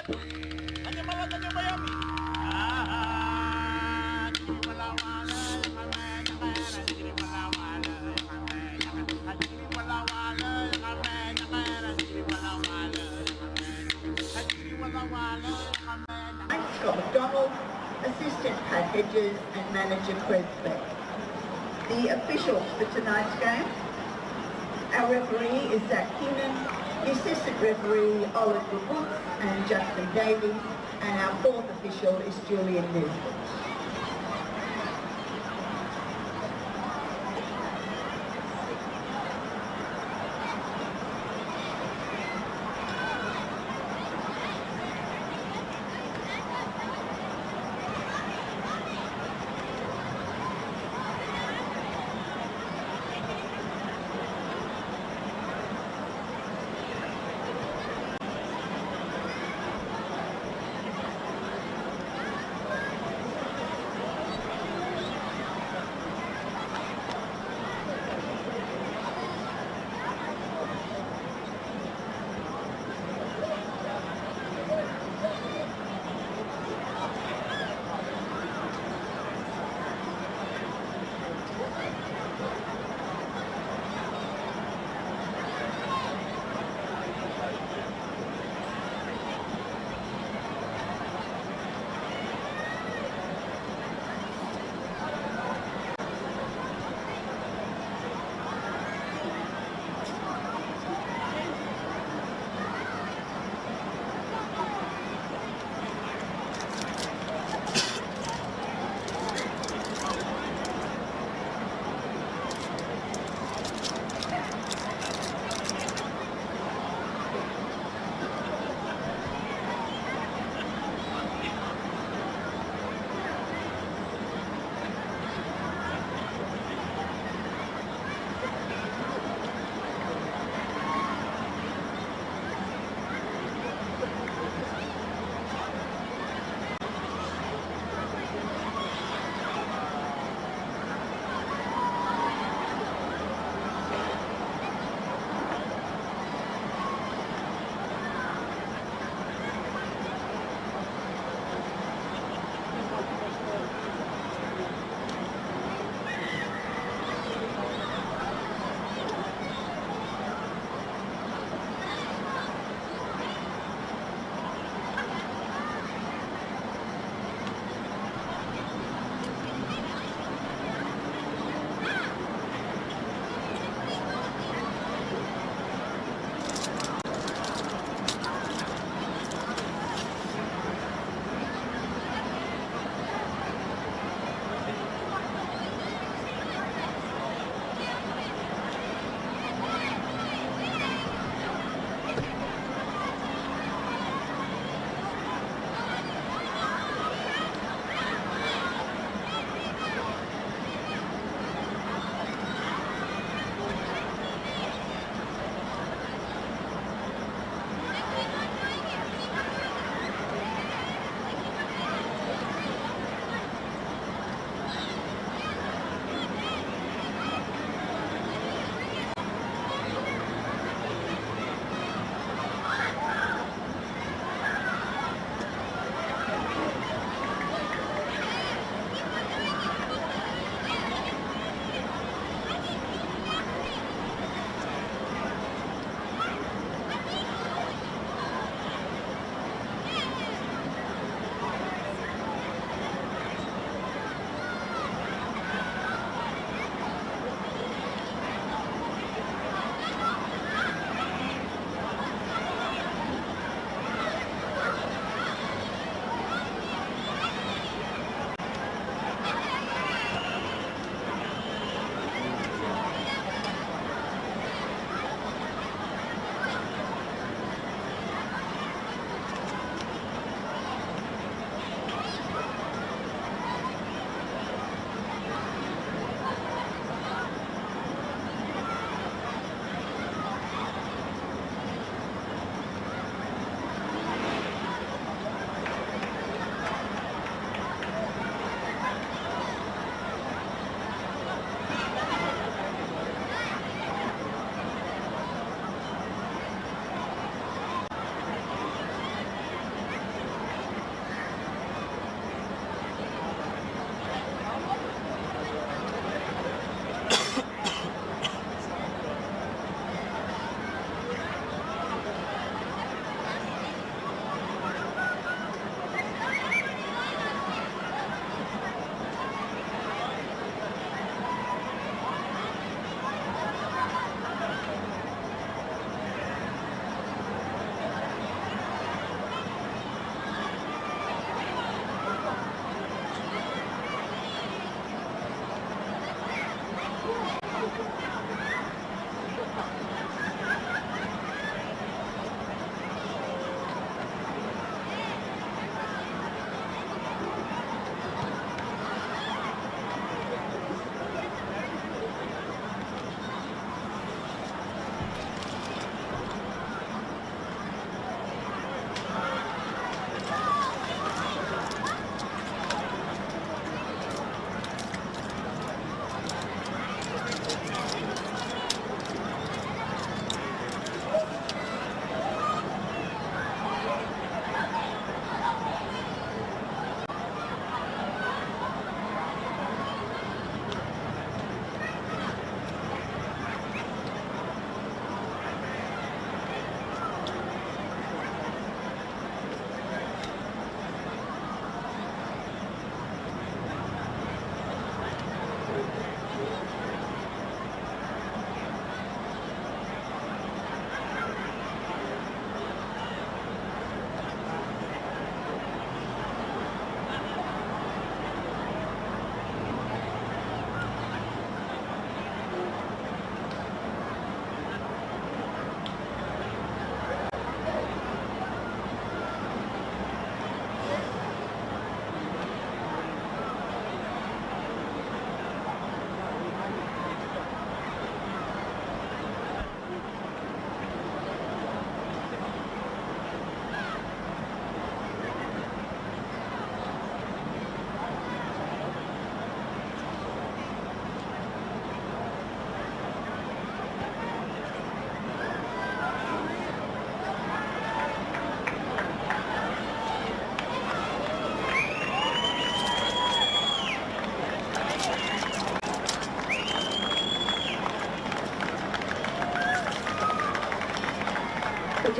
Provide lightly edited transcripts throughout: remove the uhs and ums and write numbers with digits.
Scott McDonald, Assistant Pat Hedges and Manager Cresbeck. The officials for tonight's game. Our referee is Zach Keenan, the assistant referee Oliver Woods and Justin Davies, and our fourth official is Julian Nisbet.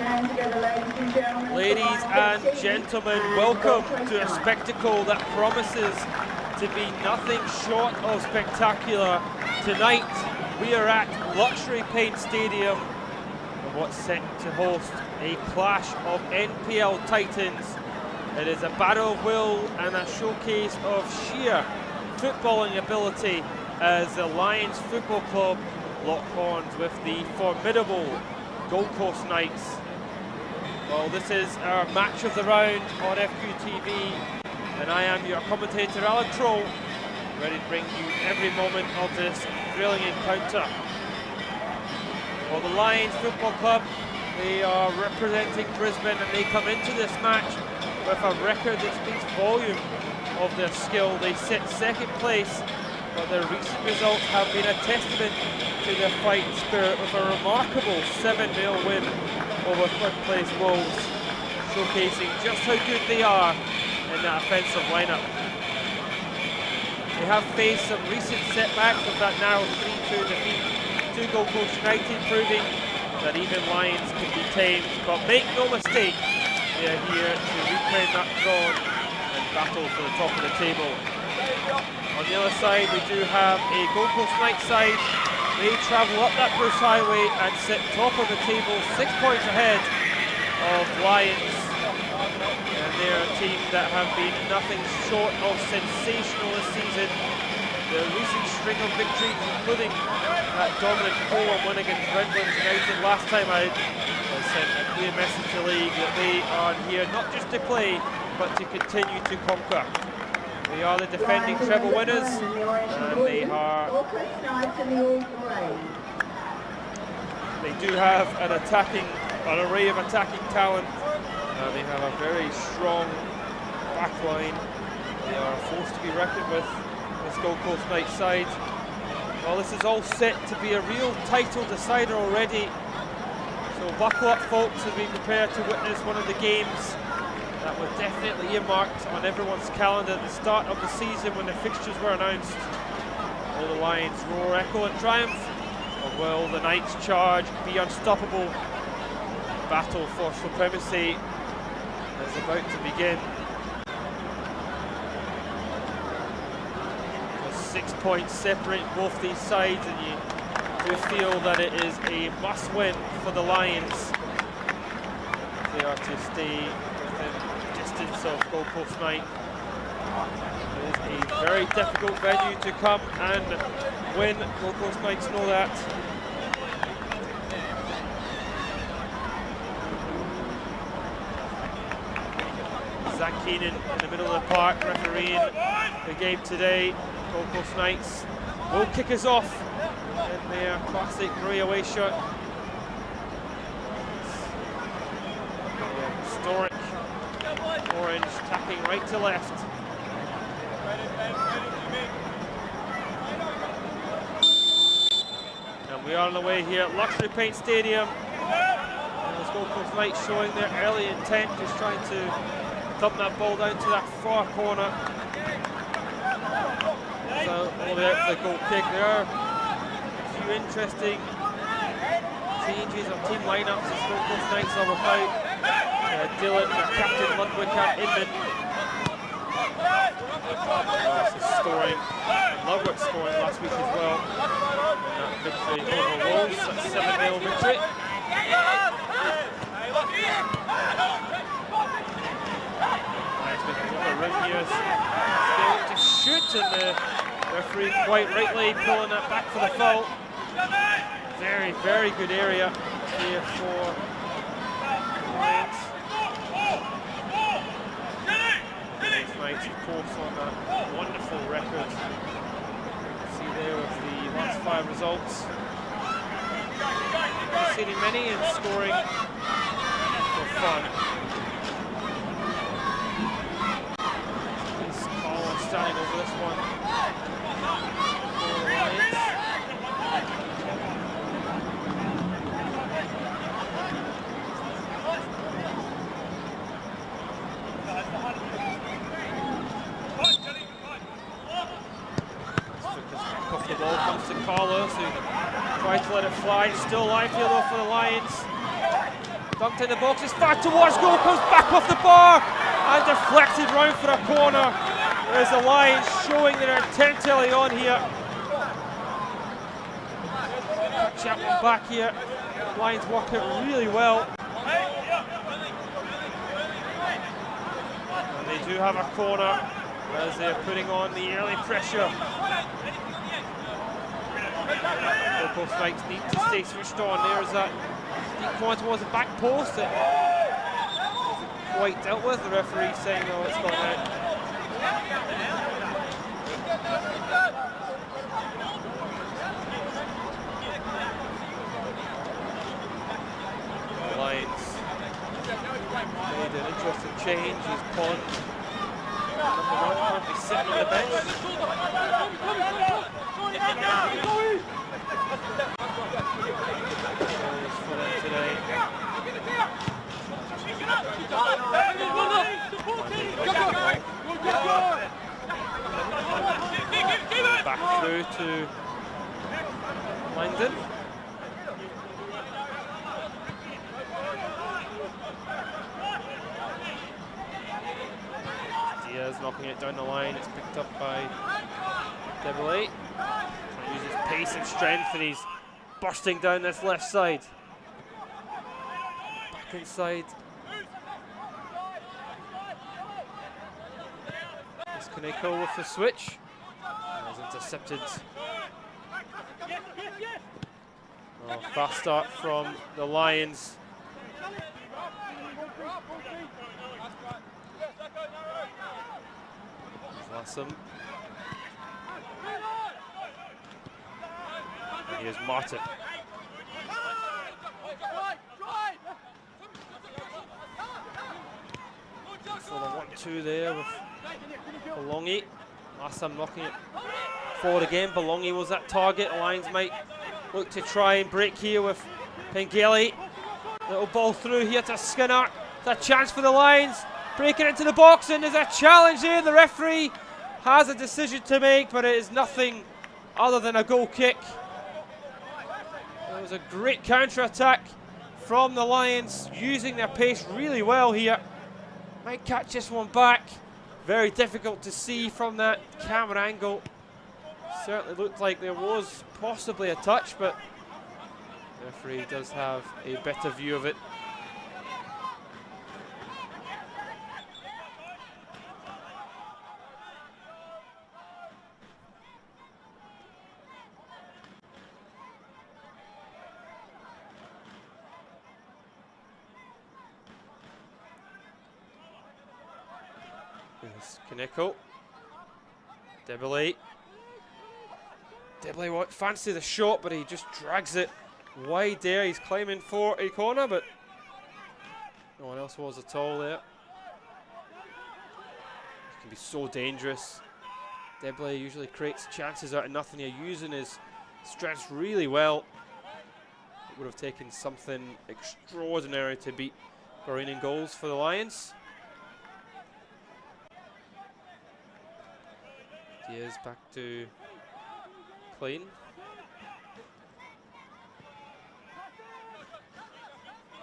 hand together, ladies and gentlemen. Ladies and gentlemen, welcome to a spectacle that promises to be nothing short of spectacular. Tonight, we are at Luxury Paint Stadium, and what's set to host a clash of NPL titans. It is a battle of will and a showcase of sheer footballing ability as the Lions Football Club lock horns with the formidable Gold Coast Knights. Well, this is our match of the round on FQTV, and I am your commentator, Alan Troll, ready to bring you every moment of this thrilling encounter. Well, the Lions Football Club, they are representing Brisbane, and they come into this match with a record that speaks volume of their skill. They sit second place, but their recent results have been a testament to their fighting spirit with a remarkable 7-0 win over third place Wolves, showcasing just how good they are in that offensive lineup. They have faced some recent setbacks with that narrow 3-2 defeat to Gold Coast United, proving that even Lions can be tamed. But make no mistake, they are here to reclaim that throne and battle for the top of the table. On the other side, we do have a Gold Coast Knights side. They travel up that Bruce Highway and sit top of the table, 6 points ahead of Lions. And they're a team that have been nothing short of sensational this season. The recent string of victories, including that dominant 4-1 win against Redlands United last time out, has sent a clear message to the league that they are here not just to play, but to continue to conquer. They are the defending treble winners, and they are. They do have an array of attacking talent. They have a very strong back line. They are a force to be reckoned with, this Gold Coast Knights side. Well, this is all set to be a real title decider already. So buckle up, folks, as we prepare to witness one of the games that was definitely earmarked on everyone's calendar at the start of the season when the fixtures were announced. Will the Lions roar echo in triumph, or will the Knights charge, be unstoppable? The battle for supremacy is about to begin. 6 points separate both these sides, and you do feel that it is a must-win for the Lions. They are to stay of Gold Coast Knight. It is a very difficult venue to come and win. Gold Coast Knights know that. Zach Keenan in the middle of the park refereeing the game today. Gold Coast Knights will kick us off in their classic grey away shirt. Historic orange, tapping right to left. And we are on the way here at Luxury Paint Stadium. And Gold Coast Knights showing their early intent, just trying to thump that ball down to that far corner. So all the way out for the goal kick. There are a few interesting changes on team lineups as Gold Coast Knights are without Dylan, Captain Ludwig and Inman. Scoring, Ludwig scoring last week as well. And that victory over Wolves, that's 7-0 victory. Nice with a lot of room here. Still to shoot, and the referee quite rightly pulling that back for the foul. Very, very good area here for Lions. Knights, of course, on a wonderful record. See there with the last 5 results. Conceding many and scoring for fun. This Colin standing over this one for the Lions. Off the ball comes to Carlos, who tries to let it fly. Still alive here though for the Lions. Dunked in the box, it's far towards goal, comes back off the bar and deflected round for a corner. There's the Lions showing their intent early on here. Catch one back here. Lions work it really well. And they do have a corner as they're putting on the early pressure. Both strikes need to stay switched on. There's that deep corner towards the back post. It wasn't quite dealt with. The referee saying, no, it's gone out. The Lions made an interesting change. He's Pond, number 1, currently sitting on the bench. For them today. Back through to Langdon. Diaz knocking it down the line. It's picked up by Debilate. Uses pace and strength, and he's bursting down this left side. Back inside. It's Kaneko with the switch. He's intercepted. Oh, fast start from the Lions. Awesome. And here's Martin. So the 1-2 there with Belongi. Last time knocking it forward again. Belongi was that target. Lions might look to try and break here with Pengeli. Little ball through here to Skinner. It's a chance for the Lions. Breaking into the box, and there's a challenge here. The referee has a decision to make, but it is nothing other than a goal kick. It was a great counter-attack from the Lions, using their pace really well here. Might catch this one back. Very difficult to see from that camera angle. Certainly looked like there was possibly a touch, but the referee does have a better view of it. Here's Kaneko. Debilate. Debilate won't fancy the shot, but he just drags it wide there. He's claiming for a corner, but no one else was at all there. It can be so dangerous. Debilate usually creates chances out of nothing here, using his strengths really well. It would have taken something extraordinary to beat Bahrain goals for the Lions. Diaz back to Clean.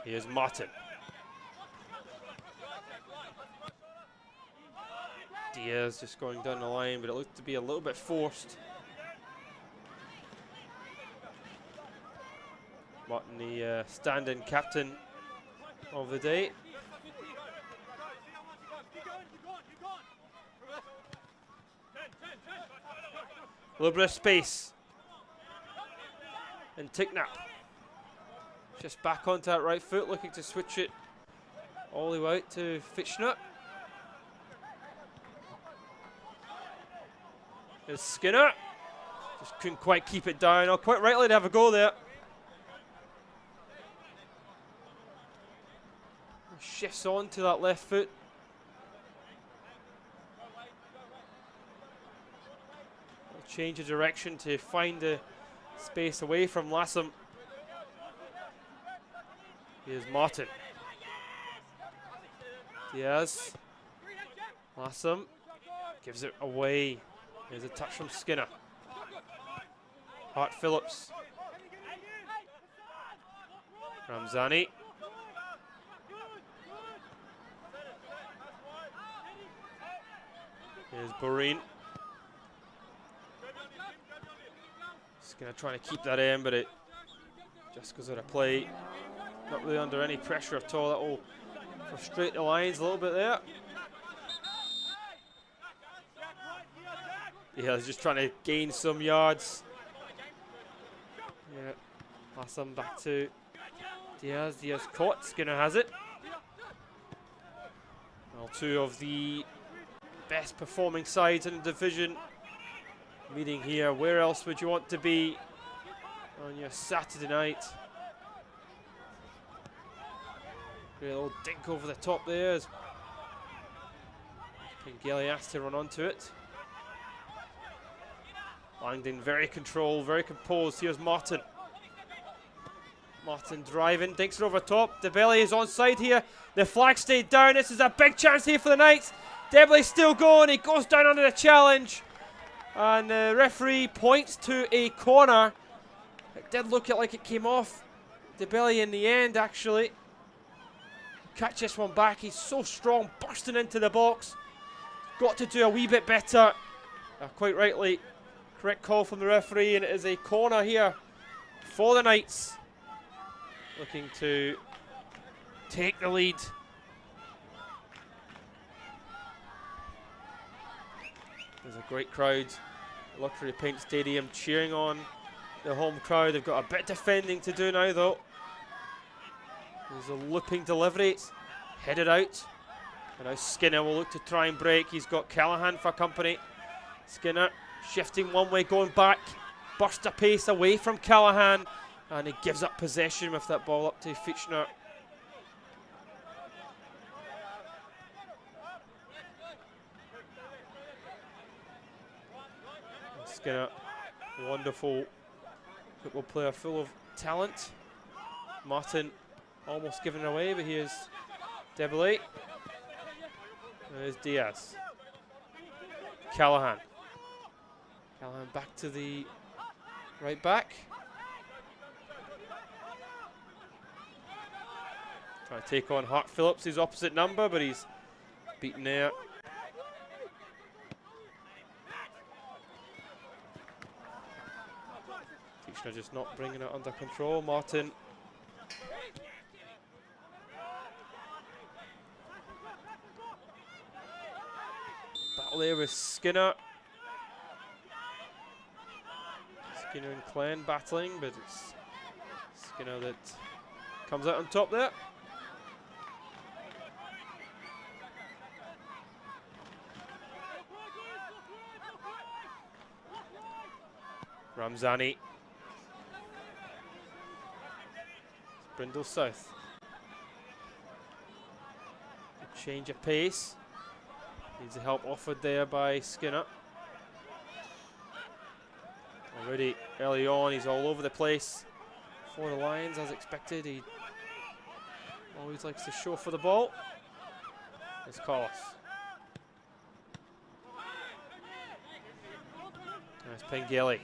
Here's Martin. Diaz just going down the line, but it looked to be a little bit forced. Martin, the stand-in captain of the day. A little bit of space. And Ticknap just back onto that right foot, looking to switch it all the way out to Fitchner. There's Skinner. Just couldn't quite keep it down. Oh, quite rightly to have a go there. Shifts on to that left foot. Change of direction to find the space away from Lassam. Here's Martin. Diaz. Lassam gives it away. There's a touch from Skinner. Hart Phillips. Ramzani. Here's Boreen. Just going to try to keep that in, but it just goes out of play. Not really under any pressure at all. That will frustrate the Lions a little bit there. Yeah, he's just trying to gain some yards. Yeah, pass them back to Diaz. Diaz caught. Skinner has it. Well, two of the best performing sides in the division meeting here. Where else would you want to be on your Saturday night? Great little dink over the top there as Pengeli has to run onto it. Langdon very controlled, very composed. Here's Martin. Martin driving, dinks it over top. DeBelly is onside here. The flag stayed down. This is a big chance here for the Knights. DeBelly's still going. He goes down under the challenge. And the referee points to a corner. It did look like it came off DeBelly in the end, actually. Catch this one back. He's so strong, bursting into the box. Got to do a wee bit better. Quite rightly, correct call from the referee, and it is a corner here for the Knights. Looking to take the lead. There's a great crowd. Luxury Paint Stadium cheering on the home crowd. They've got a bit of defending to do now, though. There's a looping delivery. It's headed out. And now Skinner will look to try and break. He's got Callahan for company. Skinner shifting one way, going back. Burst a pace away from Callahan. And he gives up possession with that ball up to Fitchner. Skinner, wonderful football player, full of talent. Martin almost given away, but here's Debele. There's Diaz. Callahan. Callahan back to the right back. Trying to take on Hart Phillips, his opposite number, but he's beaten there. Fitchner just not bringing it under control. Martin. Battle there with Skinner. Skinner and Glenn battling, but it's Skinner that comes out on top there. Ramzani. Brindle South. A change of pace. Needs the help offered there by Skinner. Already early on, he's all over the place for the Lions, as expected. He always likes to show for the ball. It's Carlos. There's Pengeli.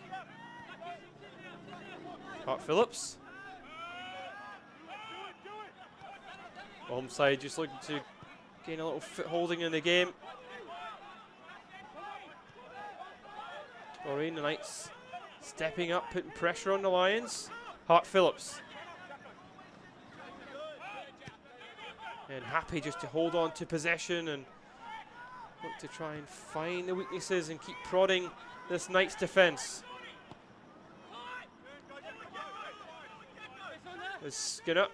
Hart Phillips. Home side just looking to gain a little footholding in the game. Boreen, the Knights stepping up, putting pressure on the Lions. Hart Phillips. And happy just to hold on to possession and look to try and find the weaknesses and keep prodding this Knights defence. There's Skinner.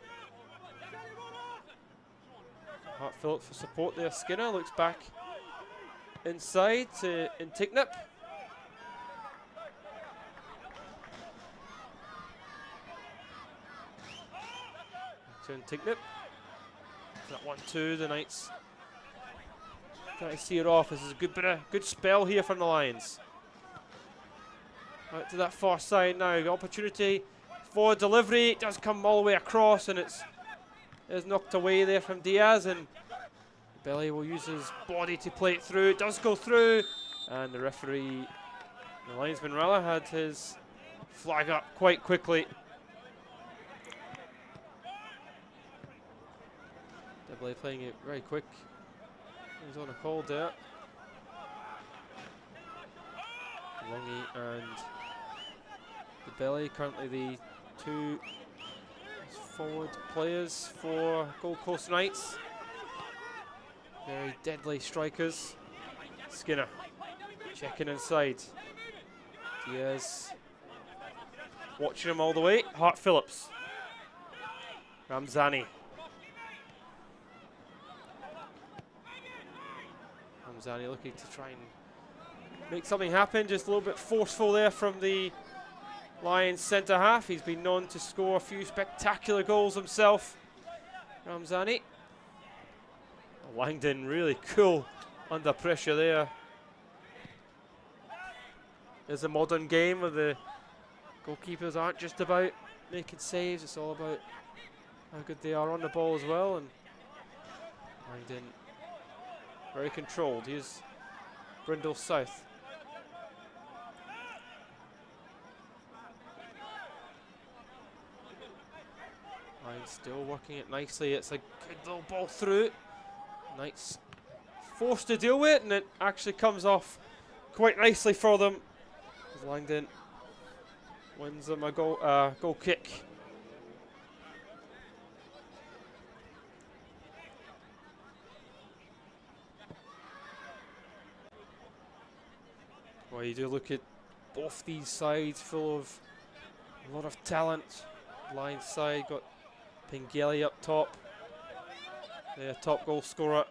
Hart Phillips for support there. Skinner looks back inside to Intignip. To Intignip. That 1-2, the Knights trying to see it off. This is a good spell here from the Lions. Out to that far side now. The opportunity for delivery. It does come all the way across, and it's knocked away there from Diaz, and Belly will use his body to play it through. It does go through, and the referee, the linesman rather, had his flag up quite quickly. Belly playing it very quick. He's on a call there. Lungy and the Belly, currently the two forward players for Gold Coast Knights. Very deadly strikers. Skinner checking inside. Diaz watching him all the way. Hart Phillips. Ramzani. Ramzani looking to try and make something happen. Just a little bit forceful there from the Lions centre half. He's been known to score a few spectacular goals himself. Ramzani. Langdon really cool under pressure there. It's a modern game where the goalkeepers aren't just about making saves, it's all about how good they are on the ball as well. And Langdon very controlled. Here's Brindle South. Lions still working it nicely. It's a good little ball through. Knights forced to deal with it, and it actually comes off quite nicely for them. As Langdon wins them a goal kick. Well, you do look at both these sides, full of a lot of talent. Lions side got Pingeli up top, their top goal scorer.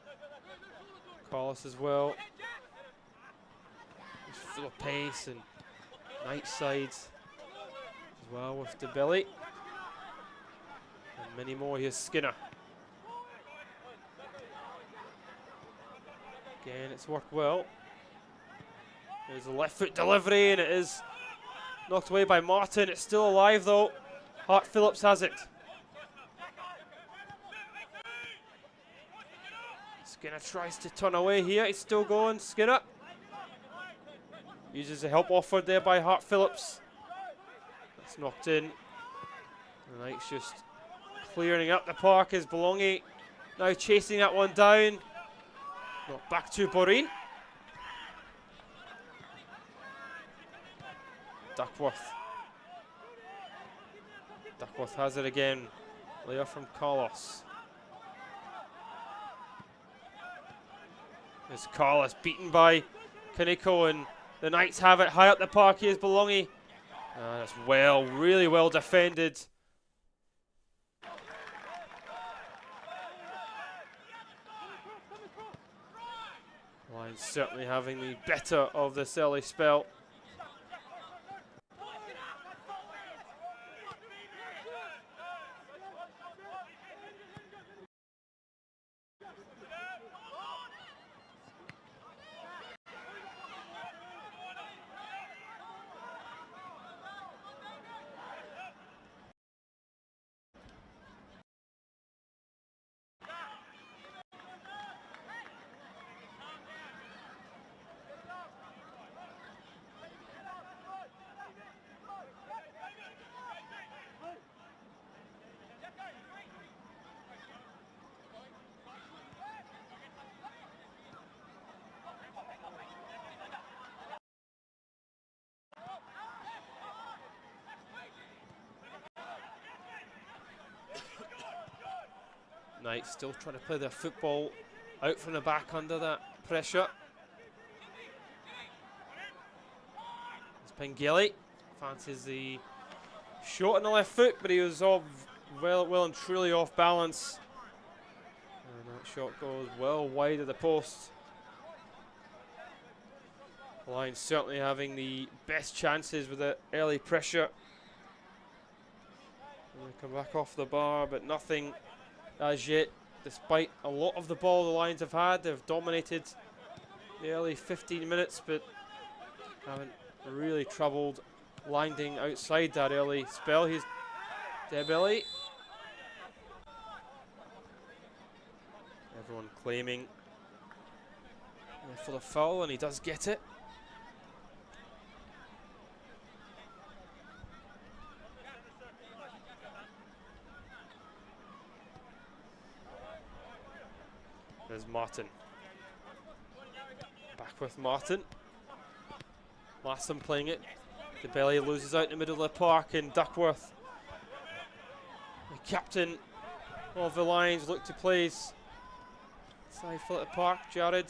Carlos as well. He's full of pace, and Knight side as well with the Belly. And many more. Here's Skinner. Again, it's worked well. There's a left foot delivery, and it is knocked away by Martin. It's still alive though. Hart Phillips has it. Skinner tries to turn away here. He's still going. Skinner uses the help offered there by Hart Phillips. That's knocked in. The Knights just clearing up the park. Is Belongi now chasing that one down. Not back to Boreen. Duckworth. Duckworth has it again. Layer from Carlos. There's Carlos beaten by Kaneko, and the Knights have it high up the park. Here's Belongi. That's really well defended. Lions certainly having the better of this early spell. Knights still trying to play their football out from the back under that pressure. It's Pengeli. Fancies the shot on the left foot, but he was all well and truly off balance. And that shot goes well wide of the post. The Lions certainly having the best chances with the early pressure. And they come back off the bar, but nothing as yet, despite a lot of the ball the Lions have had. They've dominated the early 15 minutes, but haven't really troubled Langdon outside that early spell. Here's Debelli. Everyone claiming for the foul, and he does get it. There's Martin. Back with Martin. Lassam playing it. The belly loses out in the middle of the park, and Duckworth, the captain of the Lions, look to place side foot of the park. Jared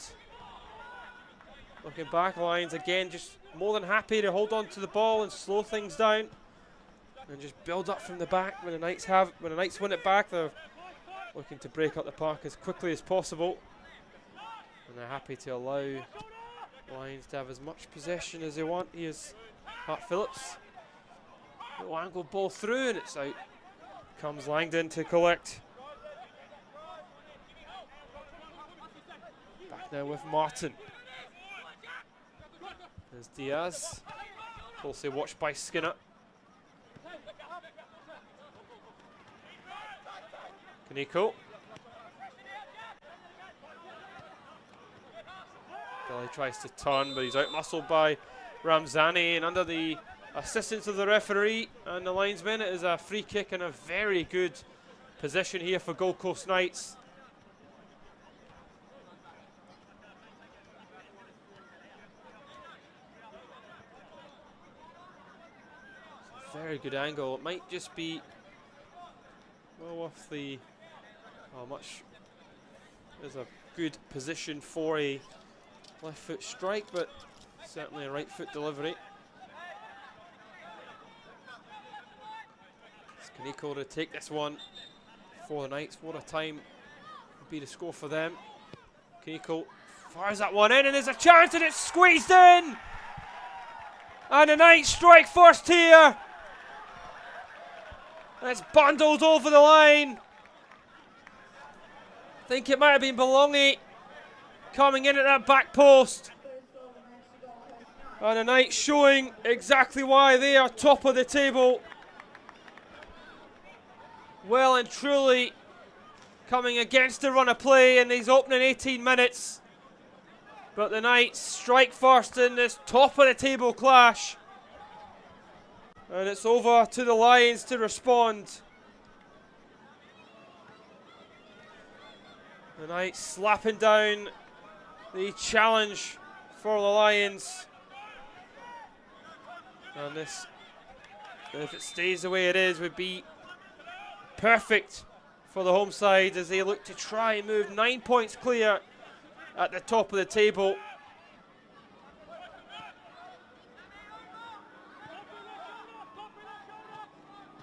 looking back. Lions again just more than happy to hold on to the ball and slow things down and just build up from the back. When the Knights win it back, they're looking to break up the park as quickly as possible, and they're happy to allow the Lions to have as much possession as they want. Here's Hart Phillips. Little angle ball through, and it's out. Comes Langdon to collect. Back now with Martin. There's Diaz. Closely watched by Skinner. Kaneko. Billy tries to turn, but he's out-muscled by Ramzani, and under the assistance of the referee and the linesmen, it is a free kick and a very good position here for Gold Coast Knights. Very good angle. It might just be well off the much. There's a good position for a left foot strike, but certainly a right foot delivery. It's Kaneko to take this one for the Knights. What a time would be to score for them. Kaneko fires that one in, and there's a chance, and it's squeezed in! And the Knights strike first here! And it's bundled over the line. I think it might have been Belongi coming in at that back post. And the Knights showing exactly why they are top of the table. Well and truly coming against the run of play in these opening 18 minutes. But the Knights strike first in this top of the table clash. And it's over to the Lions to respond. The Knights slapping down the challenge for the Lions. And this, if it stays the way it is, would be perfect for the home side as they look to try and move 9 points clear at the top of the table.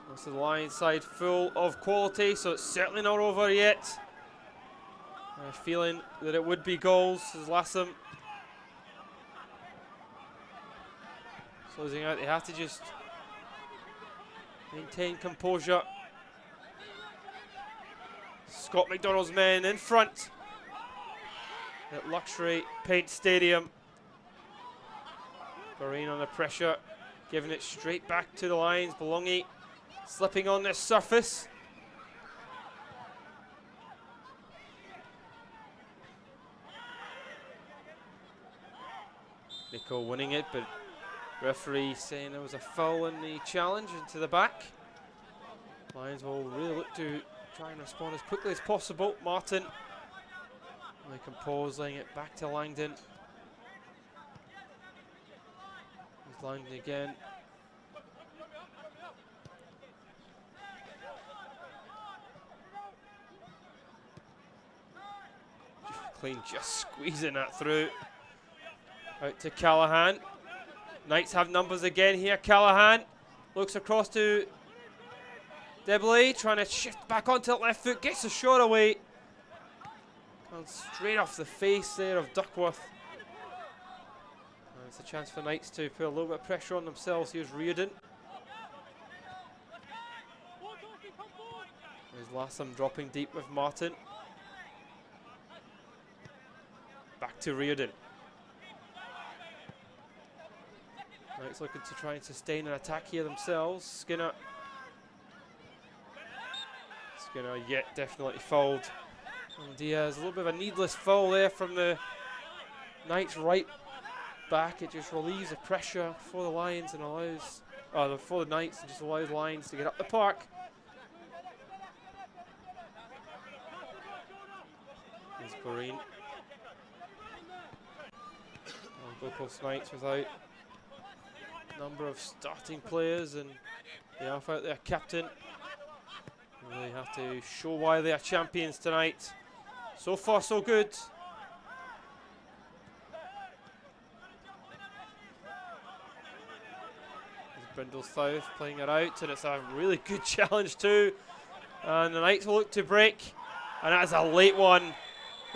This is the Lions side full of quality, so it's certainly not over yet. I have a feeling that it would be goals as Lassam closing out. They have to just maintain composure. Scott McDonald's men in front at Luxury Paint Stadium. Bahrain under pressure, giving it straight back to the Lions. Belongi slipping on this surface. Nico winning it, but referee saying there was a foul in the challenge into the back. Lions will really look to try and respond as quickly as possible. Martin, they compose, laying it back to Langdon. He's Langdon again. Clean just squeezing that through. Out to Callahan. Knights have numbers again here. Callahan looks across to Deblay, trying to shift back onto the left foot, gets the shot away. Comes straight off the face there of Duckworth. And it's a chance for Knights to put a little bit of pressure on themselves. Here's Reardon. There's Lassam dropping deep with Martin. Back to Reardon. Knights looking to try and sustain an attack here themselves. Skinner yet definitely fouled. And Diaz, a little bit of a needless foul there from the Knights right back. It just relieves the pressure for the Lions and allows, for the Knights, and just allows Lions to get up the park. Here's Bahrain. Gold Coast Knights without number of starting players, and they have out their captain. They have to show why they are champions tonight. So far, so good. Brindle South playing it out, and it's a really good challenge too. And the Knights will look to break, and that is a late one.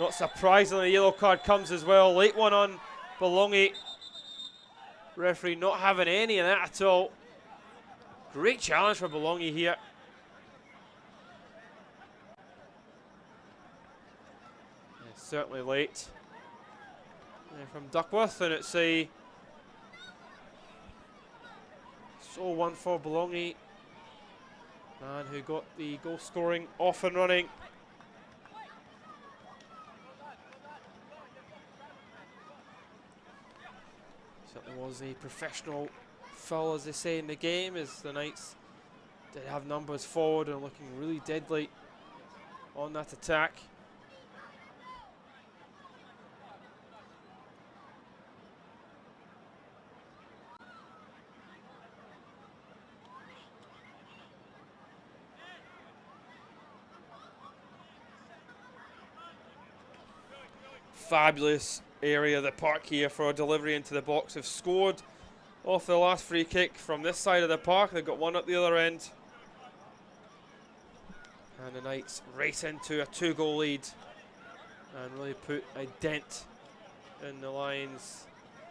Not surprisingly, a yellow card comes as well. Late one on Bologna. Referee not having any of that at all. Great challenge for Bologna here. Yeah, certainly late. From Duckworth, and it's a so 1 for Bologna. Man who got the goal scoring off and running. Certainly was a professional foul, as they say in the game, as the Knights did have numbers forward and looking really deadly on that attack. Fabulous area of the park here for a delivery into the box. Have scored off the last free kick from this side of the park. They've got one at the other end. And the Knights race into a 2-goal lead and really put a dent in the Lions'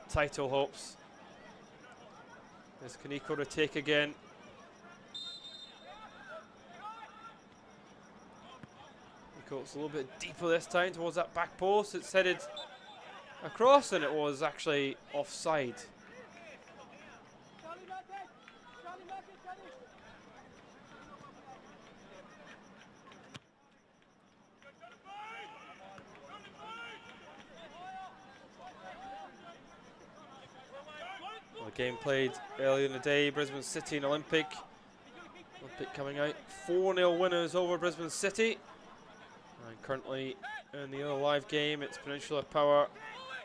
title hopes. There's Kaneko to take again. It's a little bit deeper this time towards that back post. It's headed across, and it was actually offside. Well, the game played earlier in the day, Brisbane City and Olympic. Olympic coming out 4-0 winners over Brisbane City. And currently in the other live game, it's Peninsula Power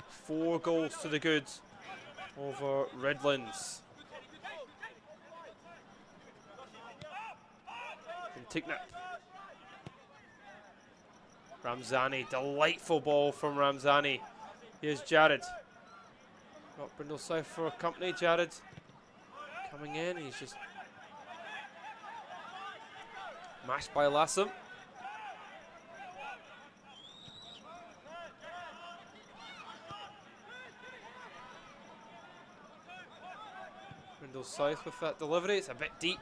4 goals to the good over Redlands. And Tignip. Ramzani, delightful ball from Ramzani. Here's Jared. Got Brindle South for company. Jared coming in, he's just mashed by Lassam. Brindle South with that delivery. It's a bit deep.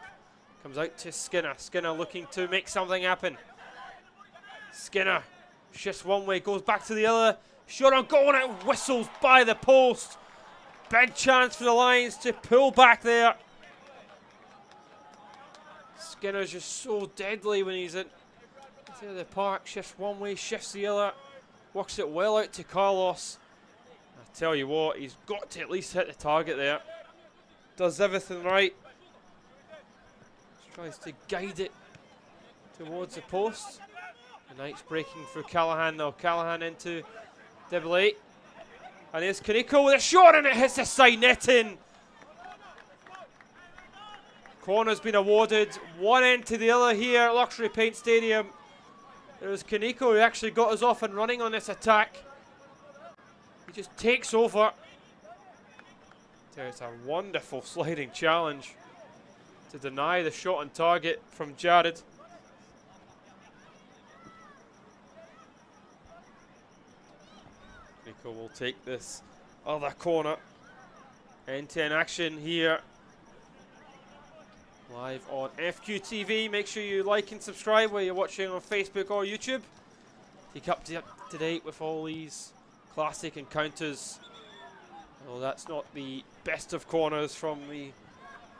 Comes out to Skinner. Skinner looking to make something happen. Skinner shifts one way, goes back to the other. Shot on goal, and it whistles by the post. Big chance for the Lions to pull back there. Skinner's just so deadly when he's in the park. Shifts one way, shifts the other. Works it well out to Carlos. I tell you what, he's got to at least hit the target there. Does everything right. Just tries to guide it towards the post. The Knights breaking through Callahan now. Callahan into Deblay. And here's Kaneko with a shot, and it hits the side netting. Corner's been awarded. One end to the other here at Luxury Paint Stadium. It was Kaneko who actually got us off and running on this attack. He just takes over. There's a wonderful sliding challenge to deny the shot on target from Jared. Nico will take this other corner. End-to-end action here. Live on FQTV. Make sure you like and subscribe whether you're watching on Facebook or YouTube. Keep up to date with all these classic encounters. Well, that's not the best of corners from the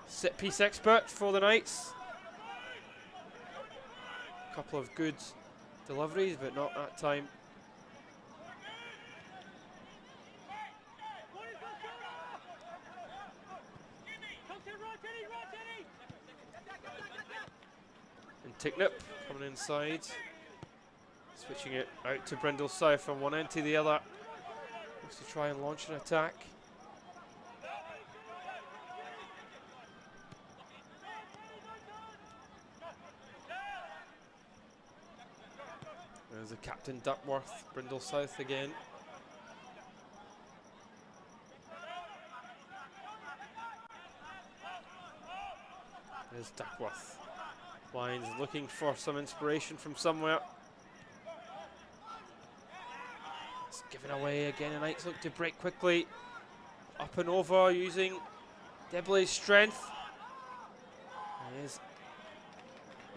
set piece expert for the Knights. A couple of good deliveries, but not that time. And Tignip coming inside. Switching it out to Brindle South from one end to the other. Looks to try and launch an attack. There's the captain Duckworth, Brindle South again. There's Duckworth. Lions looking for some inspiration from somewhere. It's given away again. The Knights look to break quickly. Up and over using Debley's strength. He is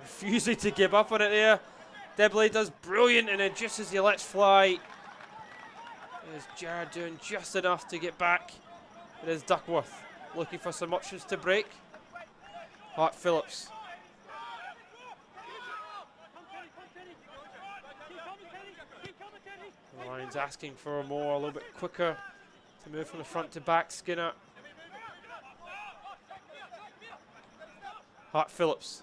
refusing to give up on it there. Debley does brilliant, and then just as he lets fly, there's Jared doing just enough to get back. It is Duckworth looking for some options to break. Hart Phillips. The Lions asking for more, a little bit quicker to move from the front to back. Skinner. Hart Phillips.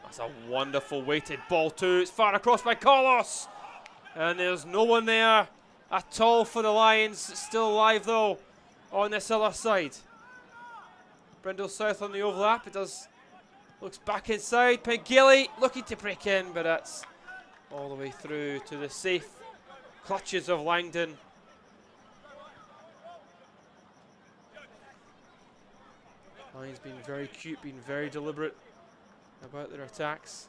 That's a wonderful weighted ball too. It's far across by Carlos. And there's no one there at all for the Lions. It's still alive though on this other side. Brindle South on the overlap. It does. Looks back inside. Pengilly looking to break in, but that's all the way through to the safe clutches of Langdon. Lions being very cute, being very deliberate about their attacks.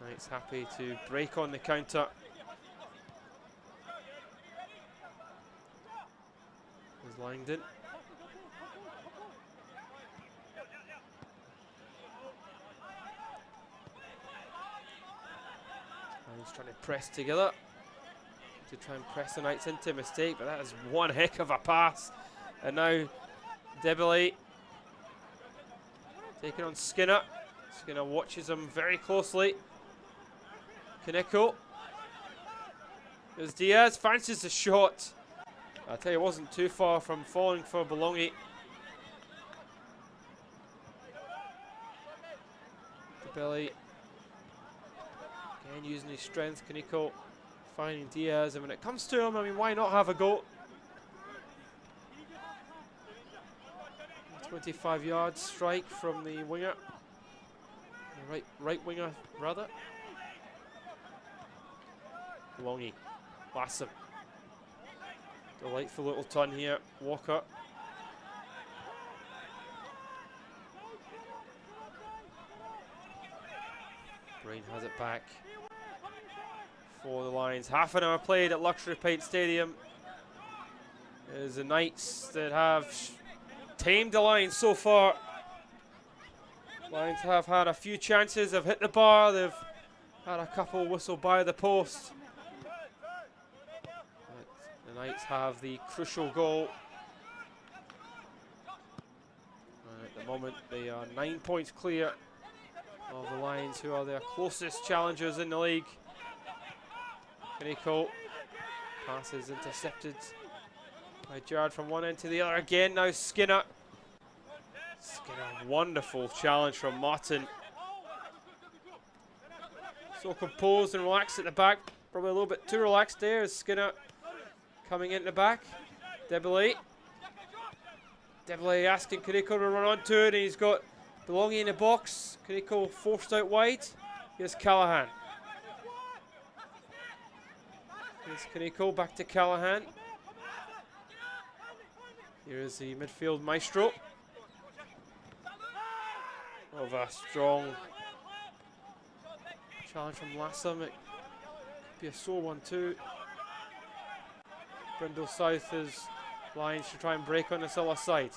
Knights happy to break on the counter. There's Langdon. Lions trying to press together to try and press the Knights into a mistake, but that is one heck of a pass. And now Debley taking on Skinner. Skinner watches him very closely. Kaneko. There's Diaz, fancies the shot. I tell you, it wasn't too far from falling for Bologna. Debley again using his strength. Kaneko finding Diaz, and when it comes to him, I mean, why not have a go? 25-yard strike from the winger, the right winger rather. Longy, Lassam. Delightful little ton here. Walker. Brain has it back for the Lions. Half an hour played at Luxury Paint Stadium. There's the Knights that have tamed the Lions so far. Lions have had a few chances, have hit the bar, they've had a couple whistled by the post. But the Knights have the crucial goal. And at the moment they are 9 points clear of the Lions, who are their closest challengers in the league. Kaneko, passes intercepted by Jared from one end to the other again. Now Skinner. Skinner, wonderful challenge from Martin. So composed and relaxed at the back. Probably a little bit too relaxed there as Skinner coming into the back. Debley. Debley asking Kaneko to run onto it, and he's got Bologna in the box. Kaneko forced out wide. Here's Callahan. Here's Kaneko, back to Callahan. Here is the midfield maestro of a strong challenge from Lassam. It could be a sore one too. Brindle South is Lions to try and break on this other side.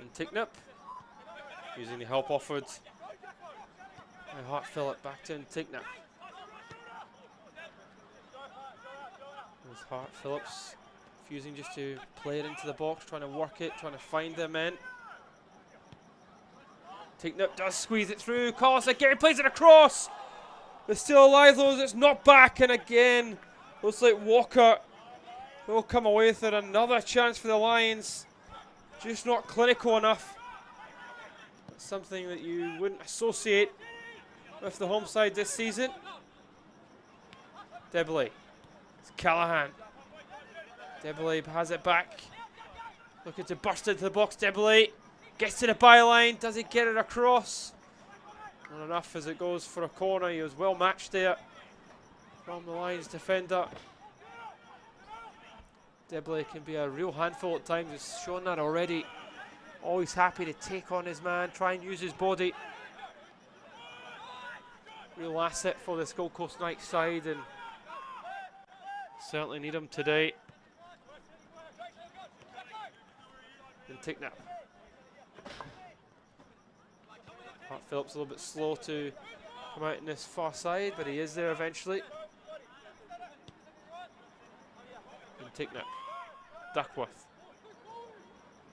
And Ticknip using the help offered by Hart Phillip. Back to Ticknip. There's Hart Phillips refusing just to play it into the box, trying to work it, trying to find the men. Ticknip does squeeze it through. Carlos again plays it across. They're still alive though, it's not back, and again looks like Walker will come away with it. Another chance for the Lions, just not clinical enough. That's something that you wouldn't associate with the home side this season. Debley. It's Callahan. Debele has it back. Looking to burst into the box. Debele gets to the byline. Does he get it across? Not enough as it goes for a corner. He was well matched there from the Lions defender. Debele can be a real handful at times. He's shown that already. Always happy to take on his man, try and use his body. Real asset for this Gold Coast Knights side, and certainly need him today. And take that. Hart Phillips a little bit slow to come out in this far side, but he is there eventually. And take that. Duckworth.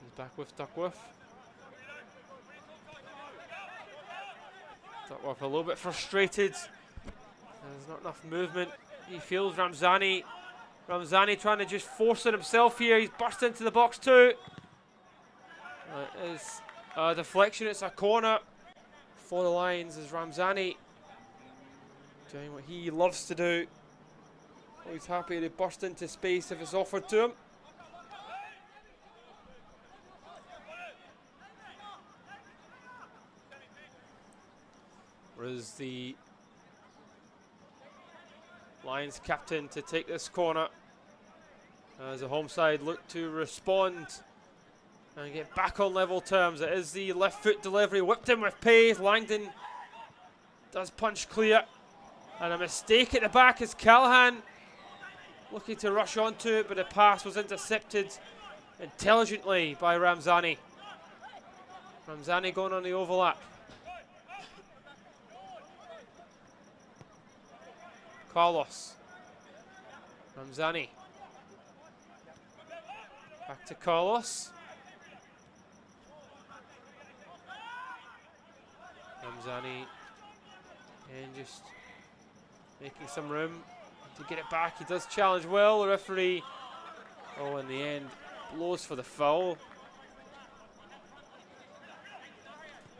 He's back with Duckworth. Duckworth a little bit frustrated. There's not enough movement. He feels Ramzani. Ramzani trying to just force it himself here. He's burst into the box too. It is a deflection. It's a corner for the Lions as Ramzani doing what he loves to do. Always happy to burst into space if it's offered to him. Whereas the Lions captain to take this corner as the home side look to respond and get back on level terms. It is the left foot delivery, whipped in with pace. Langdon does punch clear, and a mistake at the back as Callahan looking to rush onto it, but the pass was intercepted intelligently by Ramzani. Ramzani going on the overlap. Carlos. Ramzani. Back to Carlos. Ramzani. And just making some room to get it back. He does challenge well. The referee, in the end, blows for the foul.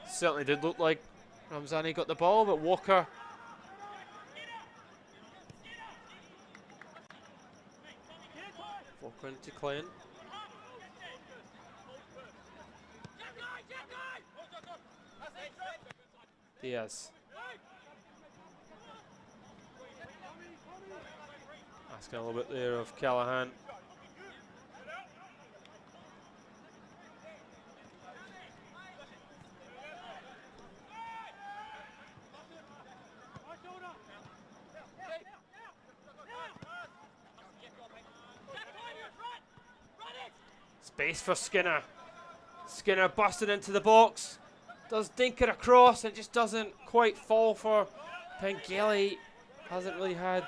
Certainly did look like Ramzani got the ball, but Walker into Klein. Diaz. Asking a little bit there of Callahan. Space for Skinner. Skinner busted into the box. Does dink it across and just doesn't quite fall for Pengelly. Hasn't really had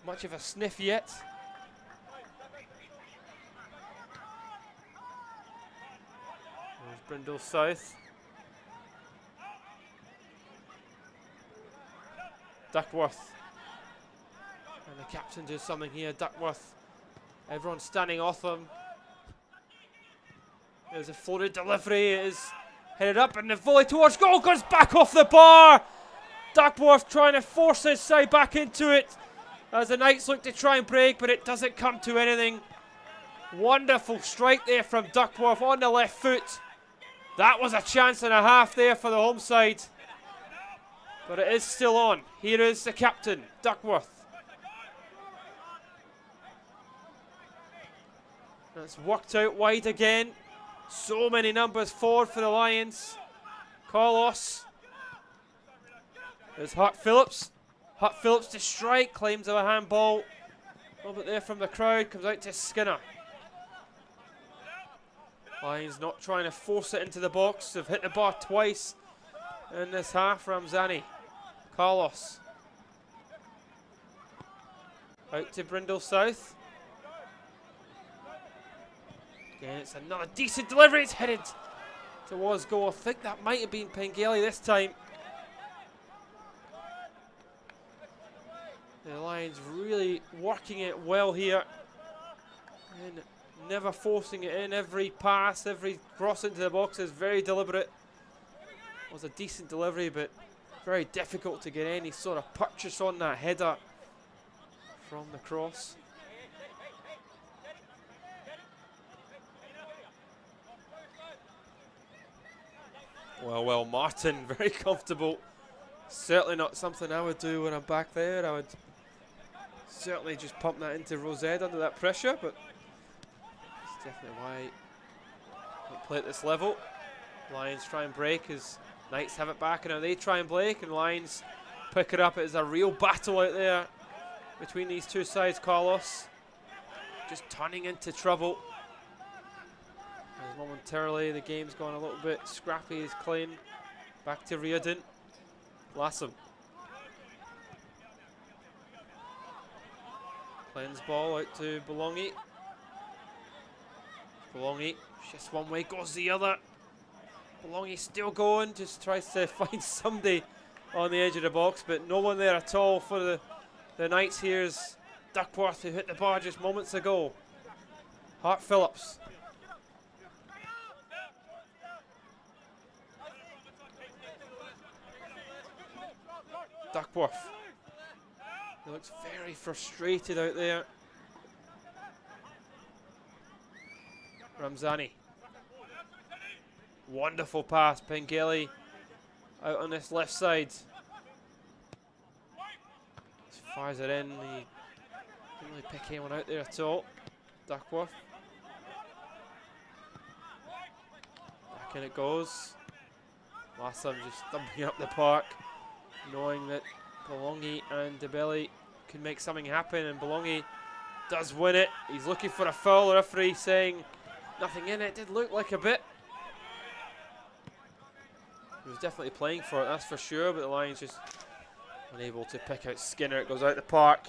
much of a sniff yet. There's Brindle South. Duckworth. And the captain does something here. Duckworth. Everyone's standing off him. There's a floated delivery. It is headed up and the volley towards goal goes back off the bar. Duckworth trying to force his side back into it as the Knights look to try and break, but it doesn't come to anything. Wonderful strike there from Duckworth on the left foot. That was a chance and a half there for the home side, but it is still on. Here is the captain, Duckworth. That's worked out wide again. So many numbers forward for the Lions. Carlos. There's Hart Phillips. Hart Phillips to strike. Claims of a handball. A little bit there from the crowd. Comes out to Skinner. Lions not trying to force it into the box. They've hit the bar twice in this half. Ramzani. Carlos. Out to Brindle South. Again, it's another decent delivery. It's headed towards goal. I think that might have been Pengelly this time. The Lions really working it well here. And never forcing it in. Every pass, every cross into the box is very deliberate. It was a decent delivery, but very difficult to get any sort of purchase on that header from the cross. Well, Martin, very comfortable. Certainly not something I would do when I'm back there. I would certainly just pump that into Rosette under that pressure, but that's definitely why I play at this level. Lions try and break as Knights have it back, and now they try and break, and Lions pick it up. It is a real battle out there between these two sides. Carlos just turning into trouble. As momentarily the game's gone a little bit scrappy as Klein. Back to Reardon. Lassam. Klein's ball out to Bolongi. Bolongi, just one way, goes the other. Bolongi still going, just tries to find somebody on the edge of the box, but no one there at all for the Knights. Here's Duckworth, who hit the bar just moments ago. Hart Phillips. Duckworth. He looks very frustrated out there. Ramzani. Wonderful pass. Pengelly out on this left side. Just fires it in. He didn't really pick anyone out there at all. Duckworth. Back in it goes. Lassam just thumping up the park, knowing that Bolongi and DeBelli can make something happen, and Bolongi does win it. He's looking for a foul. The referee saying nothing in it. Did look like a bit. He was definitely playing for it, that's for sure, but the Lions just unable to pick out Skinner. It goes out the park.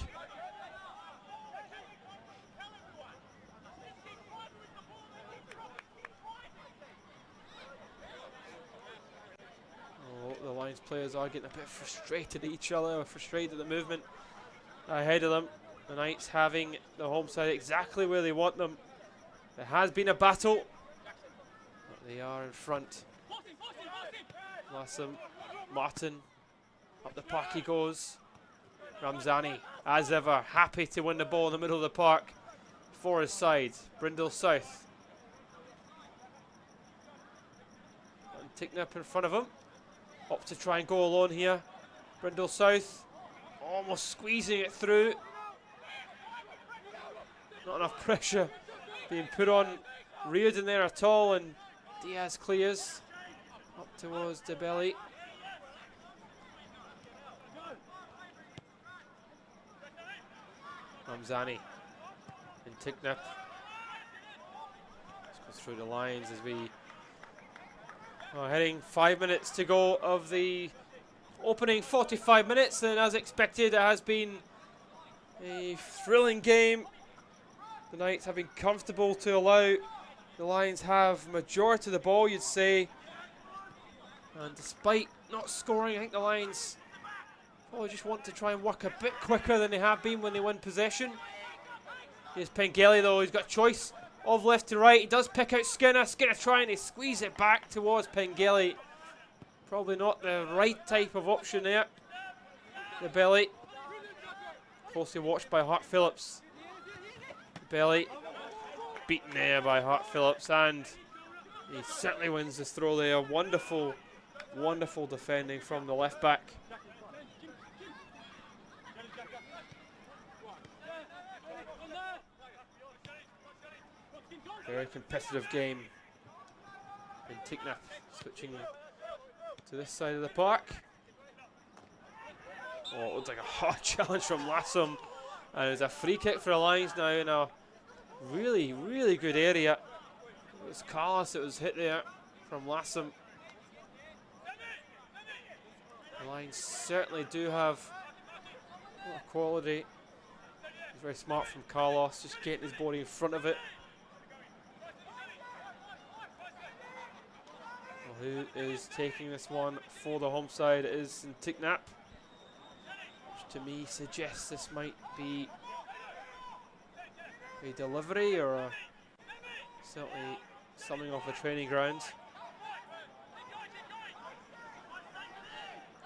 Oh, the Lions players are getting a bit frustrated at each other, frustrated at the movement ahead of them. The Knights having the home side exactly where they want them. There has been a battle, but they are in front. Lassam, Martin, up the park he goes. Ramzani, as ever, happy to win the ball in the middle of the park for his side. Brindle South. And Ticknap in front of him. Up to try and go alone here. Brindle South, almost squeezing it through. Not enough pressure being put on Reardon there at all, and Diaz clears. Up towards DeBelli. Ramzani and Ticknap. Let's go through the lines as we are heading 5 minutes to go of the opening 45 minutes, and as expected it has been a thrilling game. The Knights have been comfortable to allow the Lions have majority of the ball, you'd say. And despite not scoring, I think the Lions probably just want to try and work a bit quicker than they have been when they win possession. Here's Pengelly though, he's got a choice of left to right. He does pick out Skinner. Skinner trying to squeeze it back towards Pengelly. Probably not the right type of option there. The belly. Closely watched by Hart Phillips. The belly. Beaten there by Hart Phillips, and he certainly wins this throw there. Wonderful, wonderful defending from the left back. Very competitive game. And Ticknap switching to this side of the park. Oh, it looks like a hard challenge from Lassam. And it's a free kick for the Lions now in a really, really good area. It was Carlos that was hit there from Lassam. The Lions certainly do have a lot of quality. It's very smart from Carlos, just getting his body in front of it. Well, who is taking this one for the home side? It is Ticknap, which to me suggests this might be a delivery or certainly something off a training ground.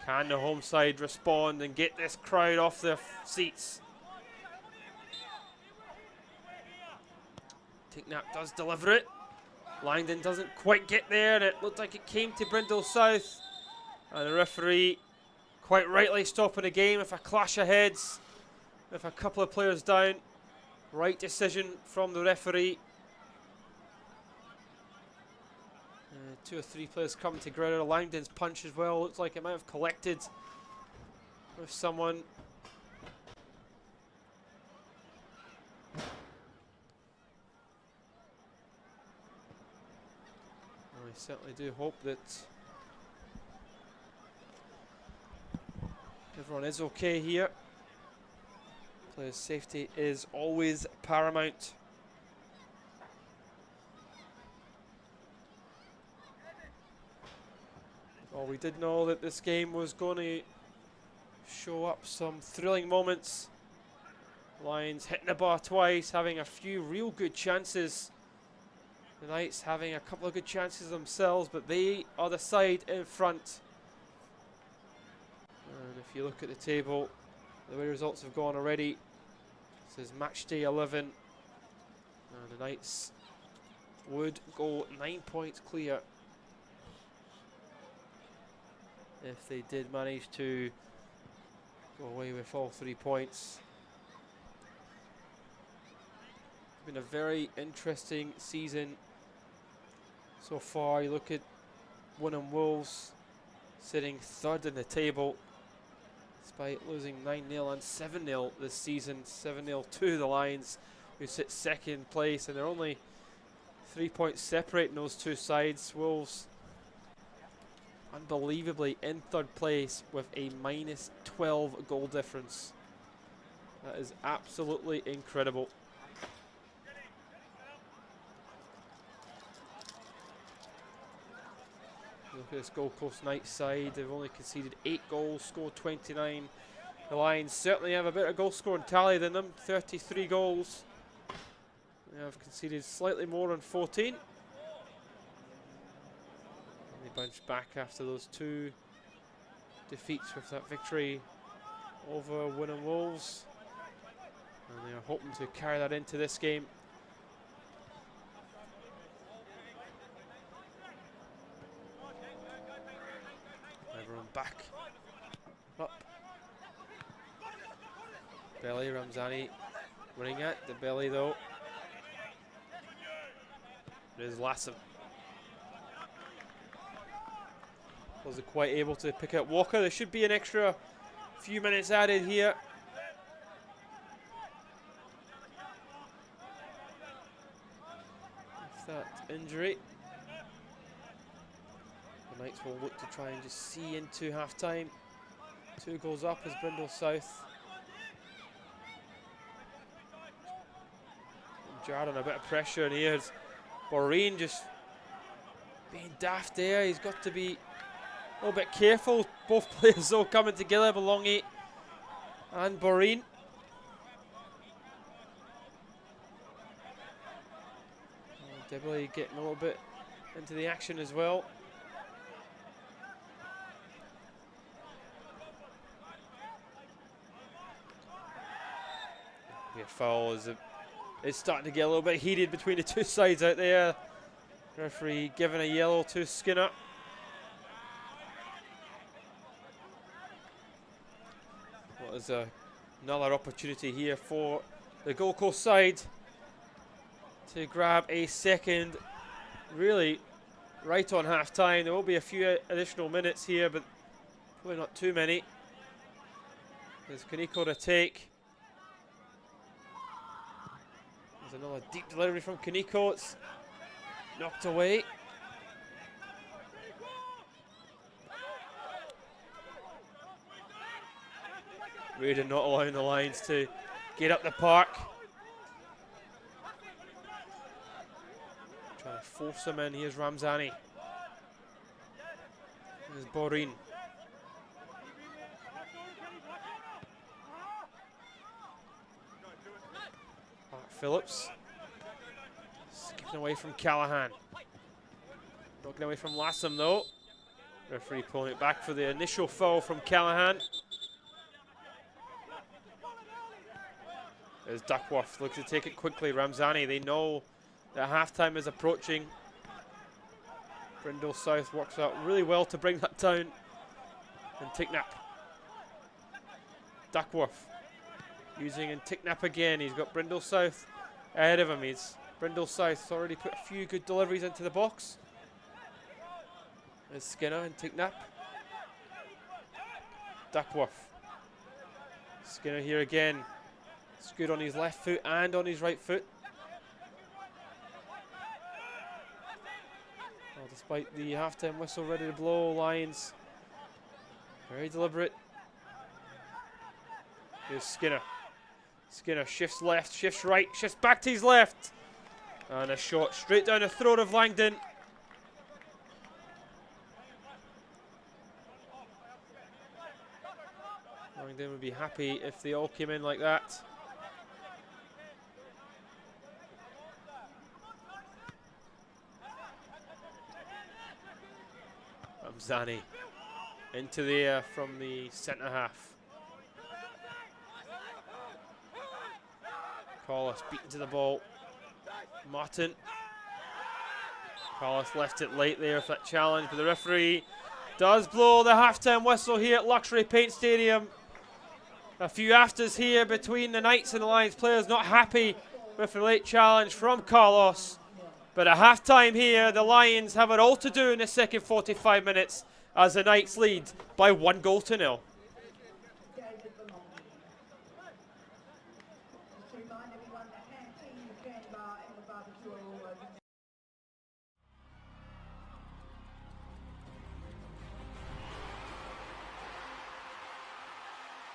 Can the home side respond and get this crowd off their seats? Ticknap does deliver it. Langdon doesn't quite get there, and it looked like it came to Brindle South. And the referee quite rightly stopping the game with a clash of heads, with a couple of players down. Right decision from the referee. 2 or 3 players coming together. Langdon's punch as well. Looks like it might have collected with someone. I certainly do hope that everyone is okay here. Players' safety is always paramount. Well, we did know that this game was going to show up some thrilling moments. Lions hitting the bar twice, having a few real good chances. The Knights having a couple of good chances themselves, but they are the side in front. And if you look at the table, the way results have gone already, this is match day 11. And the Knights would go 9 points clear if they did manage to go away with all 3 points. It's been a very interesting season so far. You look at Wynnum Wolves sitting third in the table despite losing 9-0 and 7-0 this season. 7-0 to the Lions, who sit second place, and they're only 3 points separating those two sides. Wolves unbelievably in third place with a minus 12 goal difference. That is absolutely incredible. Look at this Gold Coast Knights side. They've only conceded 8 goals, scored 29. The Lions certainly have a better goal scoring tally than them, 33 goals. They have conceded slightly more than 14. They bounced back after those 2 defeats with that victory over Wynnum Wolves, and they are hoping to carry that into this game. Everyone back up. Belly, Ramzani running at the belly though. There's Lassam. Wasn't quite able to pick up Walker. There should be an extra few minutes added here. With that injury, the Knights will look to try and just see into half time. 2 goals up as Brindle South. Jarred on a bit of pressure, and here's Boreen just being daft there. He's got to be a little bit careful. Both players all coming together, Belongi and Boreen. Dibley getting a little bit into the action as well. Yeah, foul is it's starting to get a little bit heated between the two sides out there. Referee giving a yellow to Skinner. Well, there's another opportunity here for the Gold Coast side to grab a second, really right on half time. There will be a few additional minutes here, but probably not too many. There's Kaneko to take. There's another deep delivery from Kaneko. It's knocked away. Really not allowing the Lions to get up the park. Trying to force him in. Here's Ramzani. Here's Boreen. Mark Phillips. Skipping away from Callahan. Not getting away from Lassam though. Referee pulling it back for the initial foul from Callahan. There's Duckworth, looks to take it quickly. Ramzani, they know that halftime is approaching. Brindle South works out really well to bring that down. And Ticknap. Duckworth using and Ticknap again. He's got Brindle South ahead of him. Brindle South already put a few good deliveries into the box. There's Skinner and Ticknap. Duckworth. Skinner here again. It's good on his left foot and on his right foot. Well, despite the half-time whistle ready to blow, Lions very deliberate. Here's Skinner. Skinner shifts left, shifts right, shifts back to his left. And a shot straight down the throat of Langdon. Langdon would be happy if they all came in like that. Ramzani into the air from the centre half. Collis beaten to the ball. Martin. Collis left it late there for that challenge, but the referee does blow the halftime whistle here at Luxury Paint Stadium. A few afters here between the Knights and the Lions players, not happy with the late challenge from Carlos. But at halftime here, the Lions have it all to do in the second 45 minutes as the Knights lead by 1-0.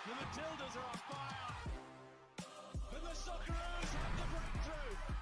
The Matildas are on fire, and the Socceroos have the breakthrough.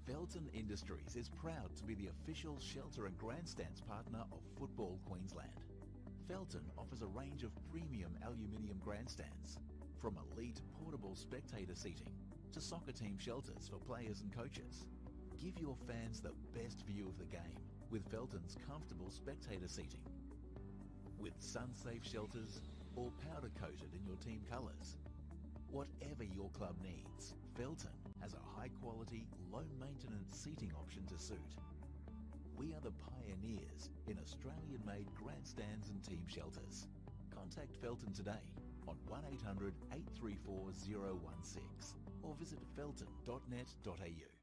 Felton Industries is proud to be the official shelter and grandstands partner of Football Queensland. Felton offers a range of premium aluminium grandstands, from elite portable spectator seating to soccer team shelters for players and coaches. Give your fans the best view of the game with Felton's comfortable spectator seating. With sun-safe shelters or powder-coated in your team colours. Whatever your club needs, Felton has a high-quality, low-maintenance seating option to suit. We are the pioneers in Australian-made grandstands and team shelters. Contact Felton today on 1800 834 016 or visit felton.net.au.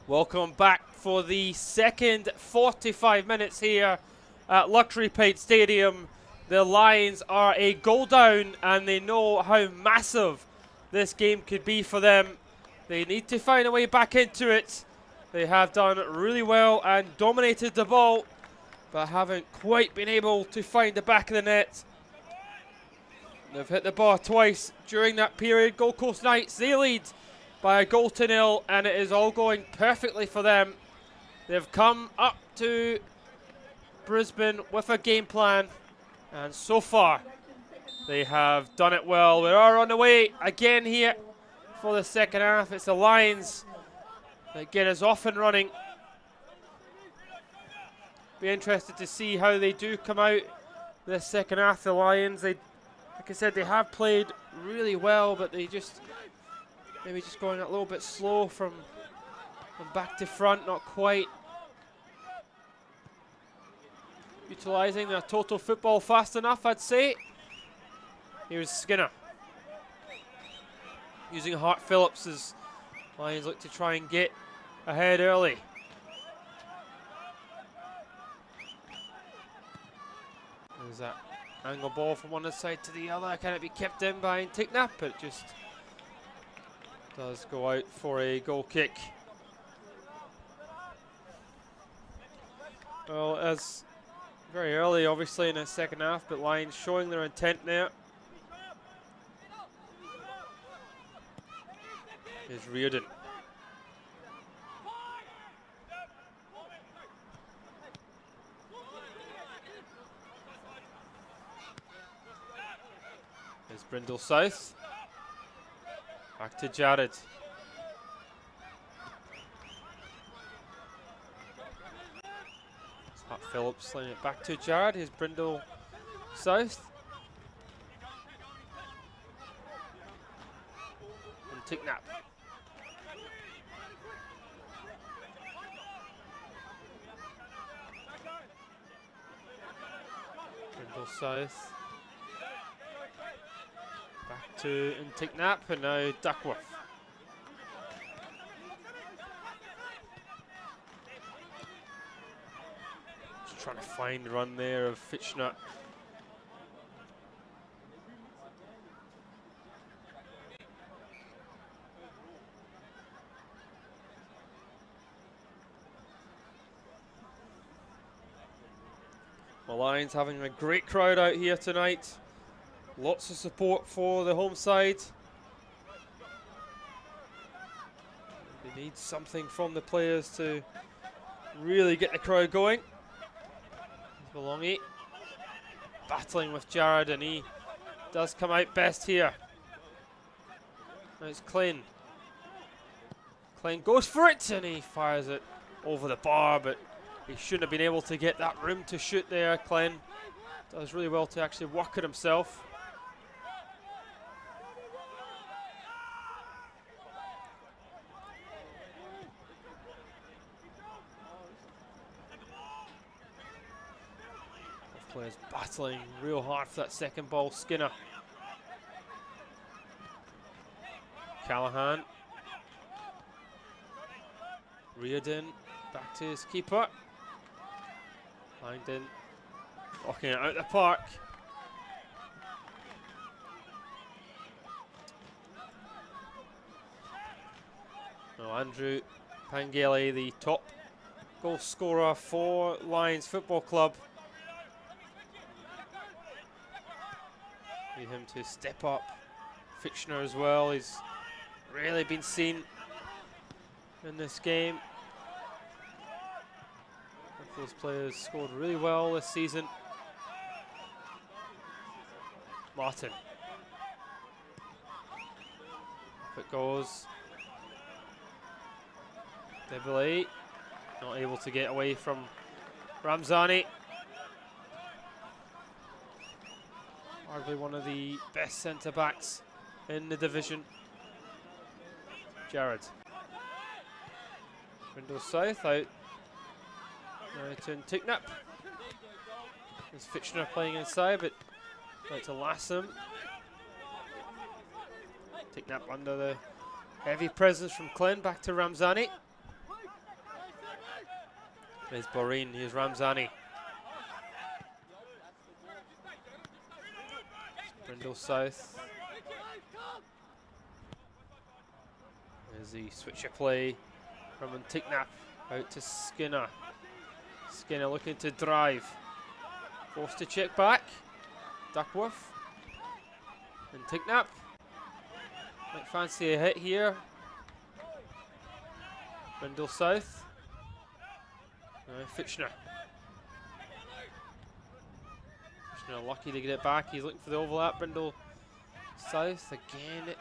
Welcome back for the second 45 minutes here at Luxury Paint Stadium. The Lions are a goal down and they know how massive this game could be for them. They need to find a way back into it. They have done really well and dominated the ball, but haven't quite been able to find the back of the net. They've hit the bar twice during that period. Gold Coast Knights, they lead by a 1-0, and it is all going perfectly for them. They've come up to Brisbane with a game plan, and so far they have done it well. We are on the way again here for the second half. It's the Lions that get us off and running. Be interested to see how they do come out this second half. The Lions, they, like I said, they have played really well, but they just maybe just going a little bit slow from back to front, not quite utilising their total football fast enough, I'd say. Here's Skinner using Hart Phillips as Lions look to try and get ahead early. There's that angle ball from one side to the other. Can it be kept in by Ticknap? But it just does go out for a goal kick. Well, as very early, obviously, in the second half, but Lions showing their intent there. Here's Reardon. Here's Brindle South. Back to Jared. Hart Phillips sliding it back to Jared. Here's Brindle South. And Ticknap. Brindle South. Back to Ticknap, and now Duckworth. Just trying to find the run there of Fitchnut. The Lions having a great crowd out here tonight. Lots of support for the home side. They need something from the players to really get the crowd going. Belongi battling with Jared, and he does come out best here. Now it's Klein. Klein goes for it, and he fires it over the bar, but he shouldn't have been able to get that room to shoot there. Klein does really well to actually work it himself. Players battling real hard for that second ball. Skinner. Callahan. Reardon back to his keeper. Langdon knocking it out the park. Now Andrew Pangeli, the top goal scorer for Lions Football Club. Need him to step up. Fitchner as well. He's really been seen in this game. Those players scored really well this season. Martin. Up it goes. Debele not able to get away from Ramzani. Arguably one of the best centre-backs in the division. Jared. Brindle South out. Now to Ticknap. There's Fitchner playing inside, but out to Lassam. Ticknap under the heavy presence from Klein, back to Ramzani. There's Boreen, here's Ramzani. Brindle South. There's the switcher play from Antignap out to Skinner. Skinner looking to drive. Forced to check back. Duckworth. Antignap. Might fancy a hit here. Brindle South. Fitchner. Fitchner lucky to get it back. He's looking for the overlap. Brindle South again.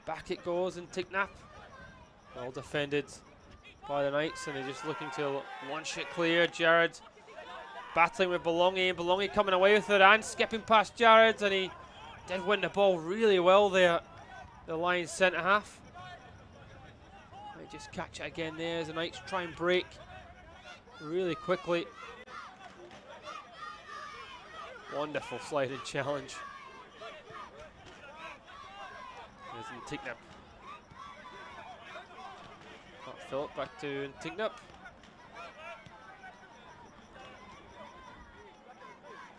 Back it goes. Antignap. Well defended by the Knights, and they're just looking to launch it clear. Jared battling with Belongi, and Belongi coming away with it and skipping past Jared, and he did win the ball really well there, the Lions centre half. Might just catch it again there as the Knights try and break really quickly. Wonderful sliding challenge. There's Antignap. Philip back to Antignap.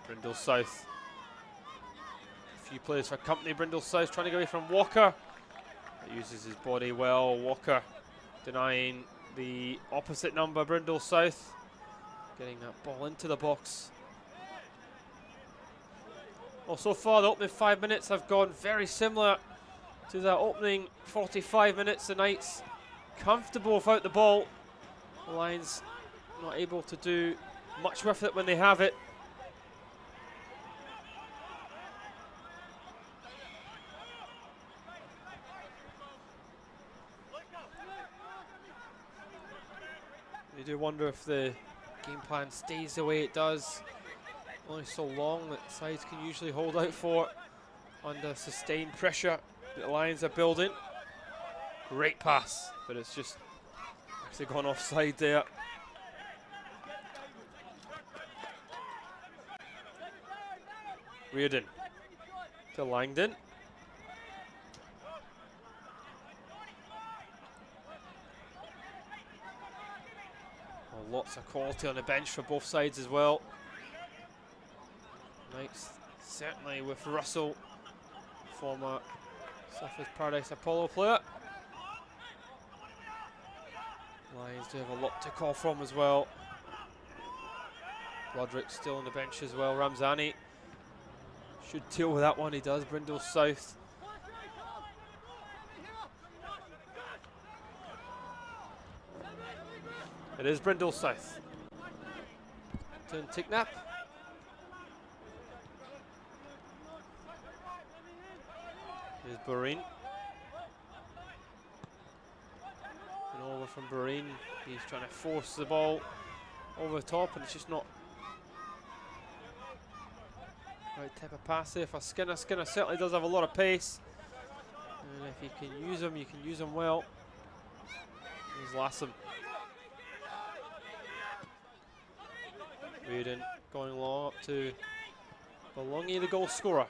Brindle South. A few players for company. Brindle South trying to get away from Walker. He uses his body well. Walker denying the opposite number. Brindle South getting that ball into the box. Well, so far the opening 5 minutes have gone very similar to the opening 45 minutes. The Knights comfortable without the ball. The Lions not able to do much with it when they have it. You do wonder if the game plan stays the way it does. Only so long that sides can usually hold out for under sustained pressure that the Lions are building. Great pass, but it's just actually gone offside there. Reardon to Langdon. Well, lots of quality on the bench for both sides as well. Knights certainly with Russell, former Southwest Paradise Apollo player. Lions do have a lot to call from as well. Broderick still on the bench as well. Ramzani should deal with that one. He does. Brindle South. It is Brindle South. To Antignap. Here's Boreen. And over from Boreen. He's trying to force the ball over the top, and it's just not right type of pass there for Skinner. Skinner certainly does have a lot of pace, and if you can use him, you can use him well. Here's Lassam. Reardon going long up to Belongi, the goal scorer.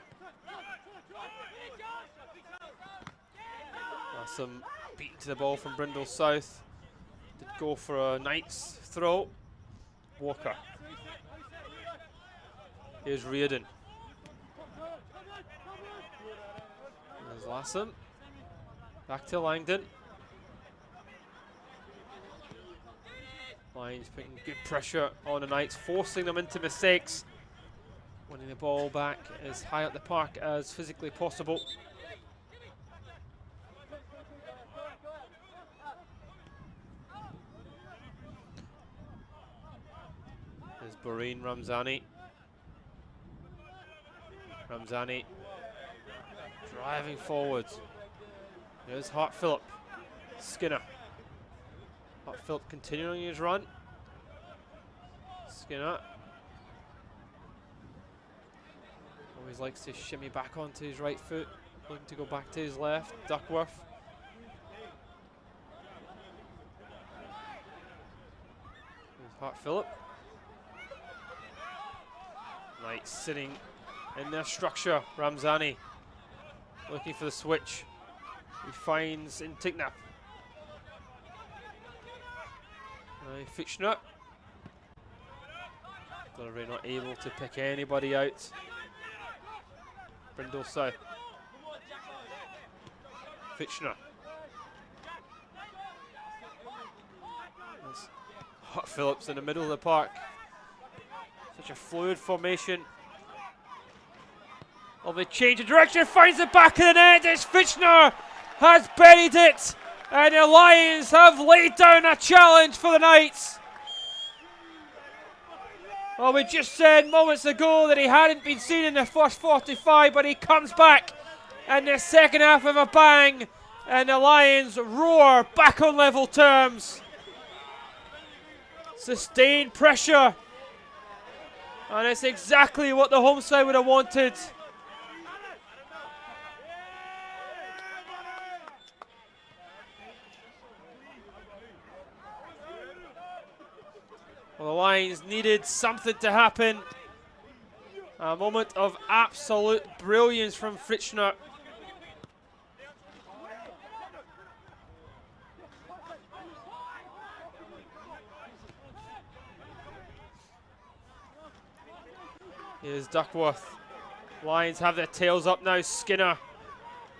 Lassam beaten to the ball from Brindle South. Did go for a Knights throw. Walker. Here's Reardon. There's Lassam. Back to Langdon. Lions putting good pressure on the Knights, forcing them into mistakes. Winning the ball back as high up the park as physically possible. There's Boreen, Ramzani. Ramzani driving forwards. There's Hart Phillip. Skinner. Hart Phillip continuing his run. Skinner. Always likes to shimmy back onto his right foot. Looking to go back to his left. Duckworth. There's Hart Phillip. Knights sitting in their structure. Ramzani looking for the switch. He finds Antignap. Fitchner. Delivery not able to pick anybody out. Brindle South. Fitchner. That's Hart Phillips in the middle of the park. Such a fluid formation. Well, they change of direction, finds the back of the net. It's Fitchner has buried it, and the Lions have laid down a challenge for the Knights. Well, we just said moments ago that he hadn't been seen in the first 45, but he comes back in the second half of a bang, and the Lions roar back on level terms. Sustained pressure, and it's exactly what the home side would have wanted. Well, the Lions needed something to happen. A moment of absolute brilliance from Fitchner. Here's Duckworth. Lions have their tails up now. Skinner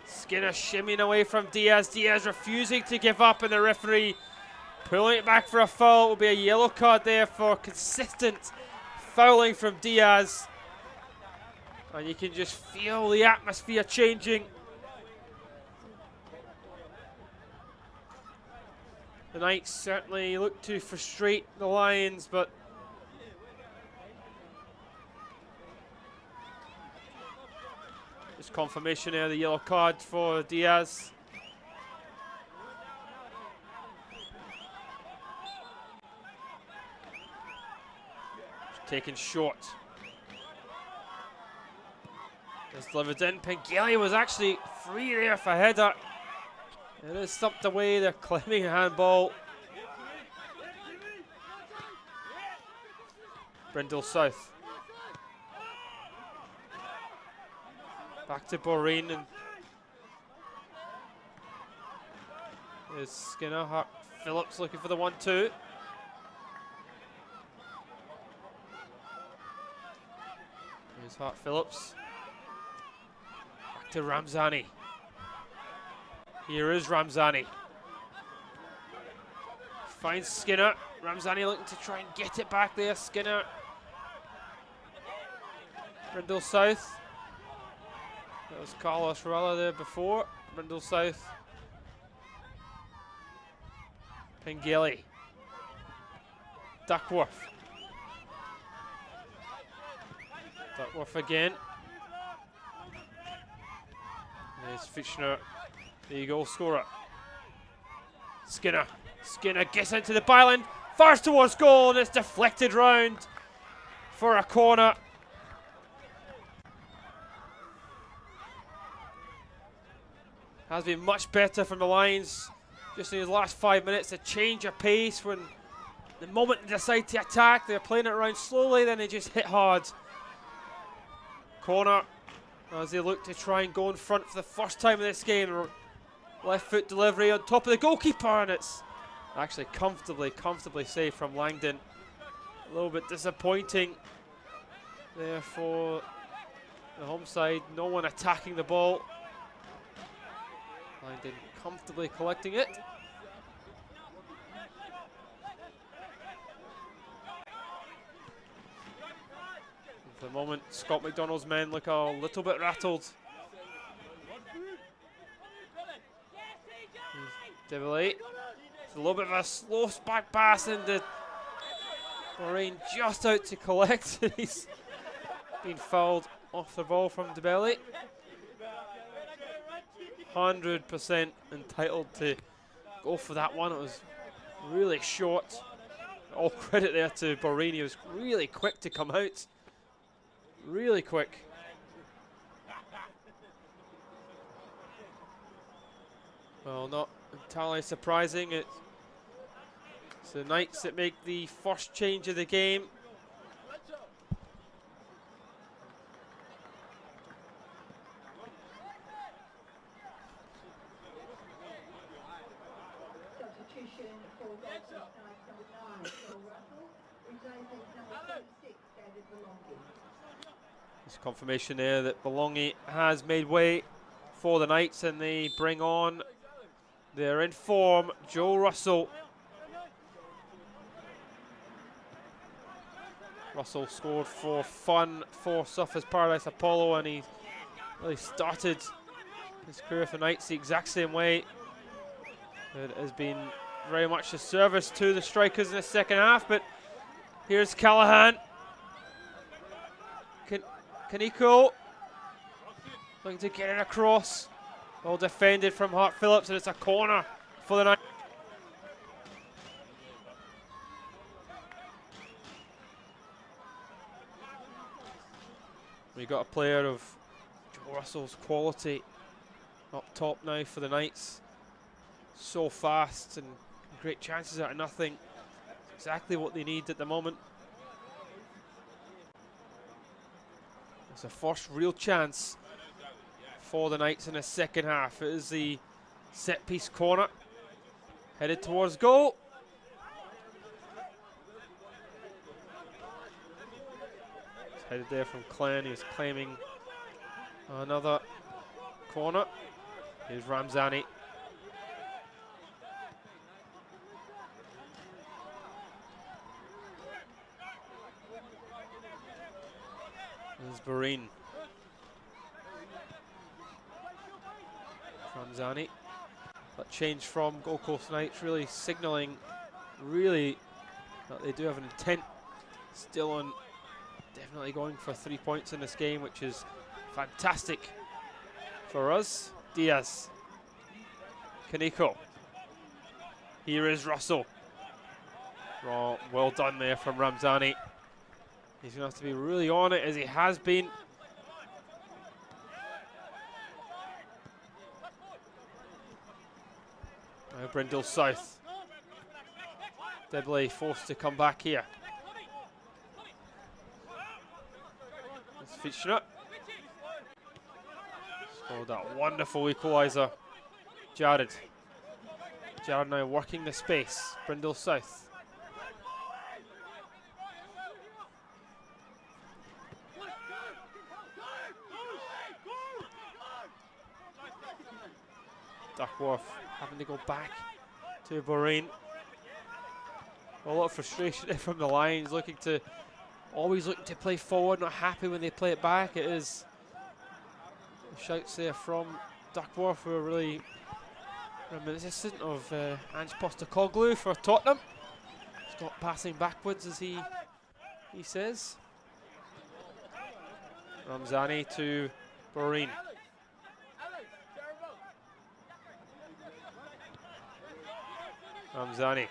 shimmying away from Diaz. Diaz refusing to give up, and the referee pulling it back for a foul. It will be a yellow card there for consistent fouling from Diaz. And you can just feel the atmosphere changing. The Knights certainly look to frustrate the Lions, but just confirmation there, the yellow card for Diaz. Taken short. It's delivered in. Pengeli was actually free there for header. It is stumped away. They're claiming a handball. Brindle South. Back to Boreen, and there's Skinner. Hart Phillips looking for the 1-2. Here's Hart Phillips. Back to Ramzani. Here is Ramzani. Finds Skinner. Ramzani looking to try and get it back there. Skinner. Brindle South. That was Carlos Rella there before. Brindle South. Pengeli. Duckworth. Duckworth again. There's Fitchner, the goal scorer. Skinner. Skinner gets into the byline. Fires towards goal, and it's deflected round for a corner. Has been much better from the Lions just in his last 5 minutes. A change of pace when the moment they decide to attack, they're playing it around slowly, then they just hit hard. Corner as they look to try and go in front for the first time in this game. Left foot delivery on top of the goalkeeper, and it's actually comfortably saved from Langdon. A little bit disappointing there for the home side. No one attacking the ball. Langdon comfortably collecting it. For the moment, Scott McDonald's men look a little bit rattled. Devilly. It's a little bit of a slow back pass, and the Lorraine just out to collect. He's been fouled off the ball from DeBelly. 100% entitled to go for that one. It was really short. All credit there to Borini. He was really quick to come out. Really quick. Well, not entirely surprising. It's the Knights that make the first change of the game. Substitution for goal number 9, Phil Russell, replacing number 7, There's confirmation there that Belongi has made way for the Knights, and they bring on their in form Joe Russell. Russell scored for fun for Surfers Paradise Apollo, and he really started his career for Knights the exact same way. It has been very much a service to the strikers in the second half, but here's Callahan. Kaneko looking to get it across. Well defended from Hart Phillips, and it's a corner for the Knights. We got a player of Joe Russell's quality up top now for the Knights. So fast and great chances out of nothing. Exactly what they need at the moment. It's a first real chance for the Knights in the second half. It is the set piece corner. Headed towards goal. It's headed there from Clan. He's claiming another corner. Here's Ramzani. There's Barine. Ramzani. That change from Gold Coast Knights really signalling that they do have an intent still on definitely going for 3 points in this game, which is fantastic for us. Diaz. Kaneko. Here is Russell. Oh, well done there from Ramzani. He's going to have to be really on it, as he has been. Now Brindle South. Debley forced to come back here. It's Fitchner. Scored that wonderful equaliser. Jared. Jared now working the space. Brindle South. Duckworth having to go back to Boreen. A lot of frustration from the Lions, always looking to play forward, not happy when they play it back. It is shouts there from Duckworth, who are really reminiscent of Ange Postecoglou for Tottenham. Stop passing backwards, as he says. Ramzani to Boreen. Ramzani.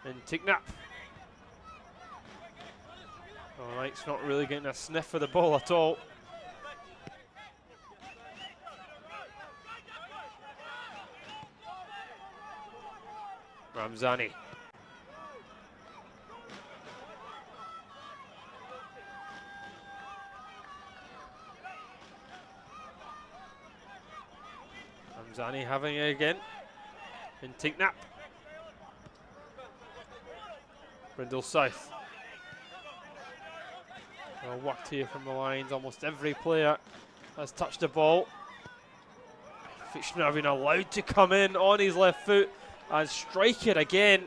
And Tignap. All right, it's not really getting a sniff of the ball at all. Ramzani. Ramzani having it again. And Tignap. Brindle South. Well worked here from the lines. Almost every player has touched the ball. Fitchner being allowed to come in on his left foot and strike it again.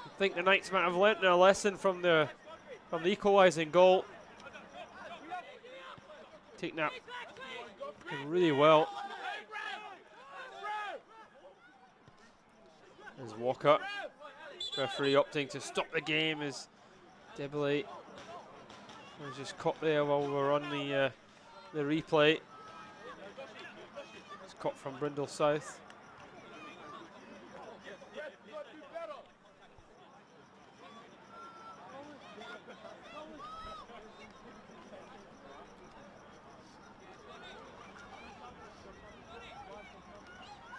I think the Knights might have learnt their lesson from the equalising goal. Tignap did really well. There's Walker. Referee opting to stop the game as Debley was just caught there while we were on the replay. It's caught from Brindle South.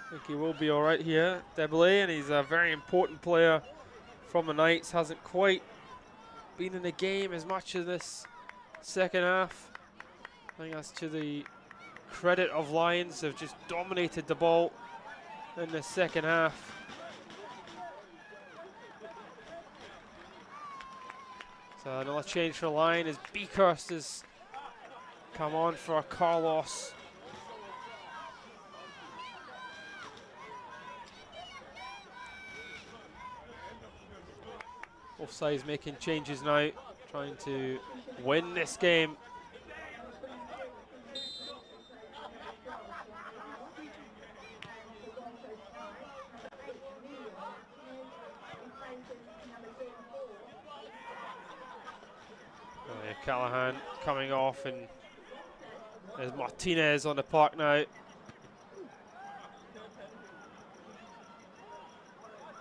I think he will be all right here, Debley, and he's a very important player from the Knights. Hasn't quite been in the game as much of this second half. I think that's to the credit of Lions. They've just dominated the ball in the second half. So another change for Lion as Beakhurst has come on for Carlos. Both sides making changes now, trying to win this game. Oh yeah, Callahan coming off, and there's Martinez on the park now.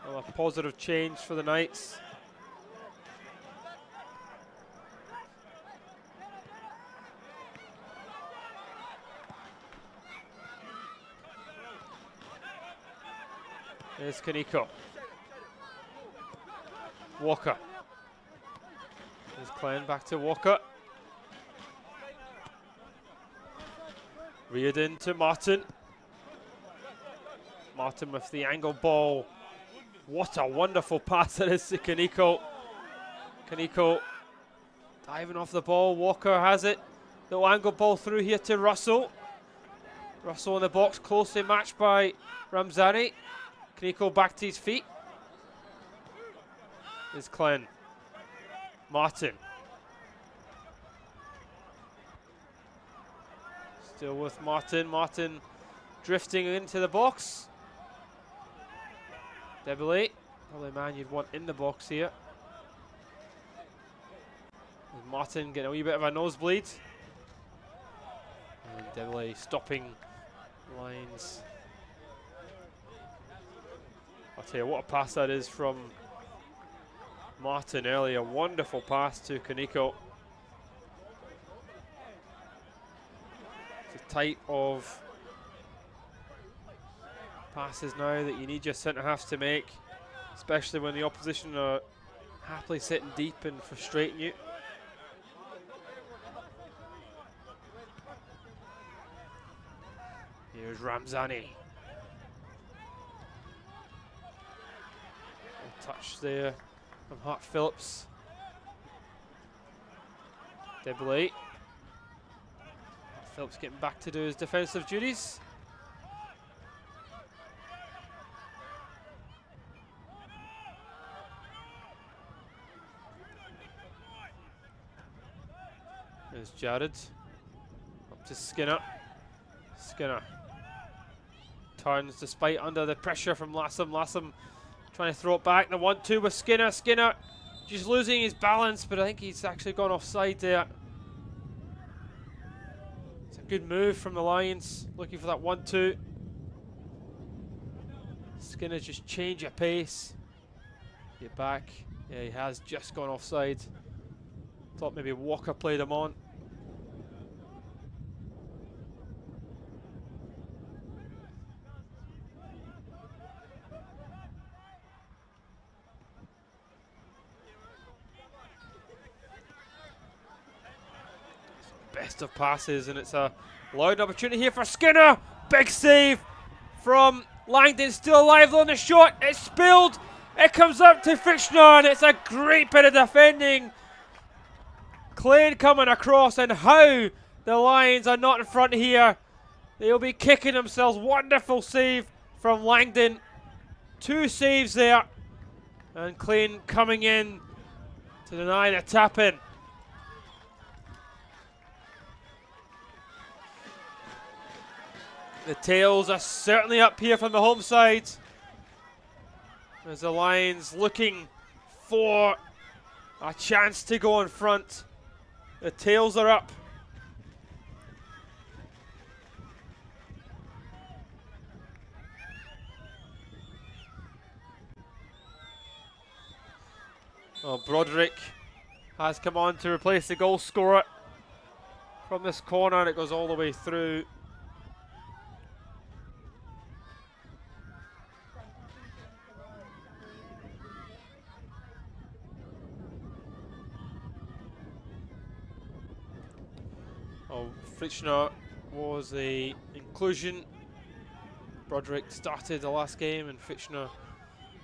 Well, a positive change for the Knights. There's Kaneko. Walker. There's Clen back to Walker. Reardon to Martin. Martin with the angle ball. What a wonderful pass that is to Kaneko. Kaneko diving off the ball. Walker has it. Little angle ball through here to Russell. Russell in the box, closely matched by Ramzani. Kaneko back to his feet. Is Clen. Martin. Still with Martin. Martin drifting into the box. Debele, probably the man you'd want in the box here. With Martin getting a wee bit of a nosebleed. And Debele stopping Lions. I'll tell you what a pass that is from Martin earlier. Wonderful pass to Kaneko. It's a type of passes now that you need your centre halves to make, especially when the opposition are happily sitting deep and frustrating you. Here's Ramzani. A touch there from Hart Phillips. Debele. Phillips getting back to do his defensive duties. There's Jared. Up to Skinner. Skinner turns despite under the pressure from Lassam. Lassam trying to throw it back. The 1-2 with Skinner. Skinner just losing his balance, but I think he's actually gone offside there. It's a good move from the Lions, looking for that 1-2. Skinner just change of pace. Get back. Yeah, he has just gone offside. Thought maybe Walker played him on. Best of passes, and it's a loud opportunity here for Skinner. Big save from Langdon, still alive on the shot. It's spilled. It comes up to Fitchner, and it's a great bit of defending. Clayne coming across, and how the Lions are not in front here. They'll be kicking themselves. Wonderful save from Langdon. 2 saves there, and Clayne coming in to deny the tap in. The tails are certainly up here from the home side, as the Lions looking for a chance to go in front. The tails are up. Well, Broderick has come on to replace the goal scorer from this corner, and it goes all the way through. Oh, Fritschner was a inclusion. Broderick started the last game and Fritschner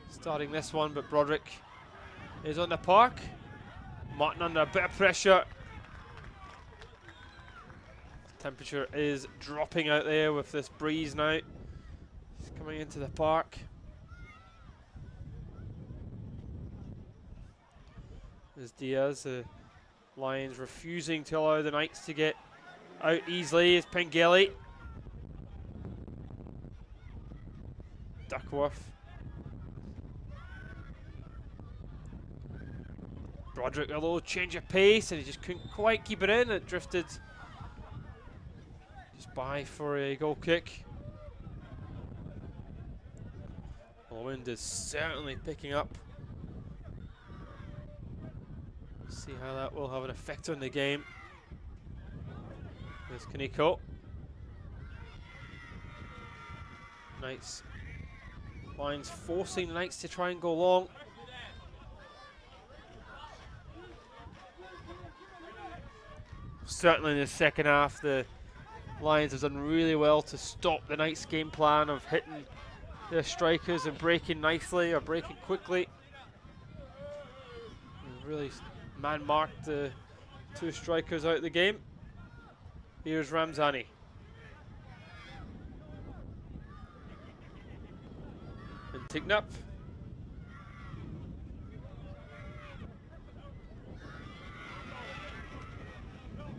starting this one, but Broderick is on the park. Martin under a bit of pressure. Temperature is dropping out there with this breeze now. He's coming into the park. There's Diaz, the Lions refusing to allow the Knights to get out easily. Is Pengelly. Duckworth. Broderick a little change of pace and he just couldn't quite keep it in. It drifted just by for a goal kick. The wind is certainly picking up. See how that will have an effect on the game. There's Kaneko. Knights. Lions forcing Knights to try and go long. Certainly in the second half, the Lions have done really well to stop the Knights' game plan of hitting their strikers and breaking nicely or breaking quickly. They've really man-marked the two strikers out of the game. Here's Ramzani. And Tignap.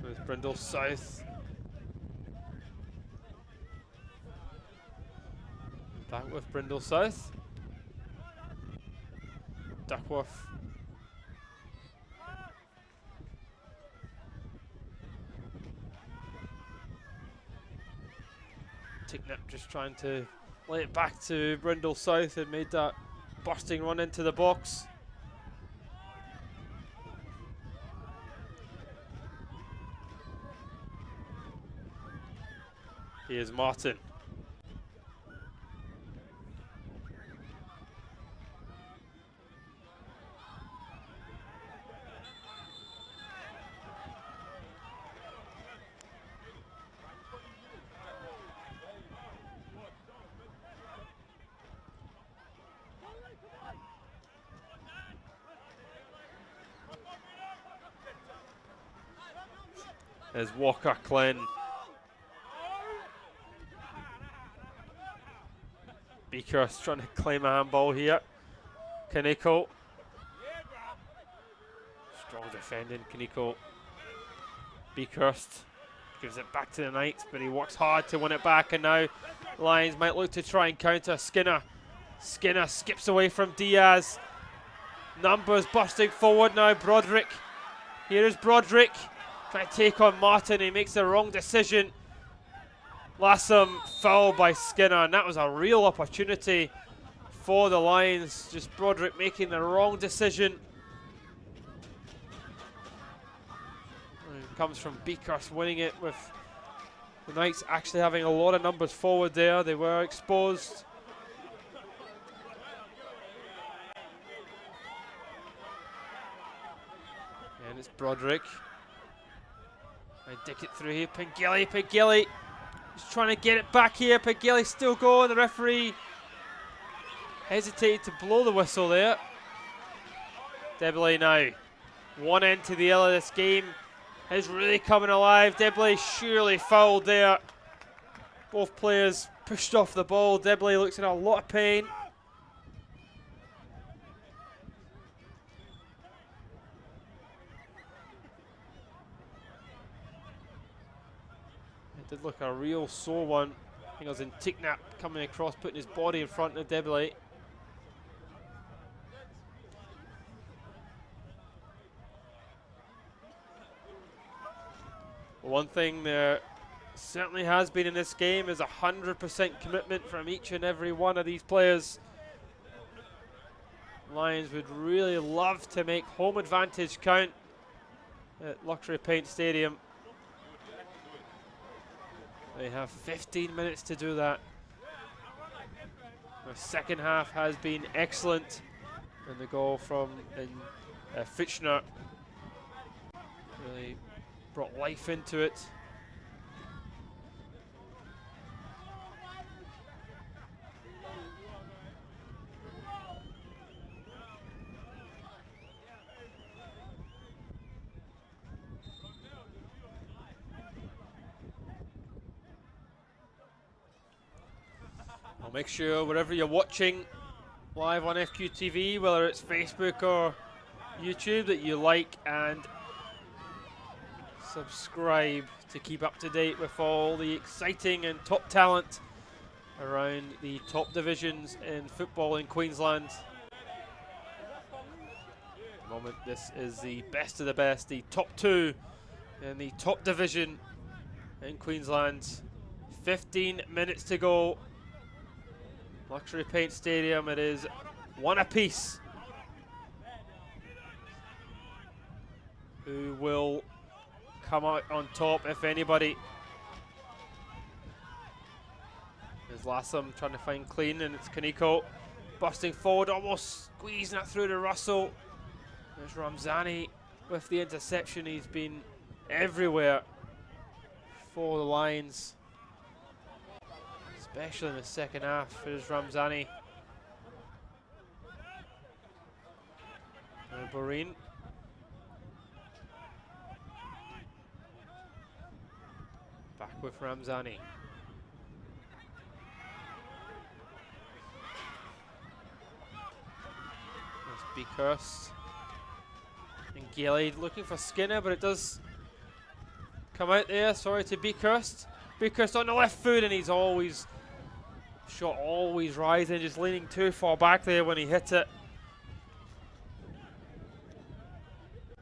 There's Brindle South. Back with Brindle South. Duckworth. Tignap just trying to lay it back to Brindle South and made that bursting run into the box. Here's Martin. There's Walker Glenn. Beakhurst trying to claim a handball here. Kaneko. Strong defending, Kaneko. Beakhurst gives it back to the Knights, but he works hard to win it back, and now Lions might look to try and counter. Skinner. Skinner skips away from Diaz. Numbers busting forward now. Broderick. Here is Broderick. Trying to take on Martin. He makes the wrong decision. Lassam fouled by Skinner, and that was a real opportunity for the Lions. Just Broderick making the wrong decision. And it comes from Beakhurst winning it, with the Knights actually having a lot of numbers forward there. They were exposed. And it's Broderick. I dick it through here. Pengelly. He's trying to get it back here. Pengelly still going. The referee hesitated to blow the whistle there. Debley now. One end to the other. This game is really coming alive. Debley surely fouled there. Both players pushed off the ball. Debley looks in a lot of pain. Did look a real sore one. I think it was in Tignap coming across, putting his body in front of Debley. One thing there certainly has been in this game is 100% commitment from each and every one of these players. Lions would really love to make home advantage count at Luxury Paint Stadium. They have 15 minutes to do that. The second half has been excellent, and the goal from Fitchner really brought life into it. make sure wherever you're watching live on FQTV, whether it's Facebook or YouTube, that you like and subscribe to keep up to date with all the exciting and top talent around the top divisions in football in Queensland. At the moment, this is the best of the best, the top two in the top division in Queensland. 15 minutes to go. Luxury Paint Stadium, it is one apiece. Who will come out on top, if anybody? There's Lassam trying to find clean, and it's Kaneko busting forward, almost squeezing it through to Russell. There's Ramzani with the interception. He's been everywhere for the Lions, especially in the second half. There's Ramzani. And Boreen. Back with Ramzani. There's Beakhurst. And Gilly looking for Skinner, but it does come out there. Sorry to Beakhurst. Beakhurst on the left foot, and he's always shot, always rising, just leaning too far back there when he hit it.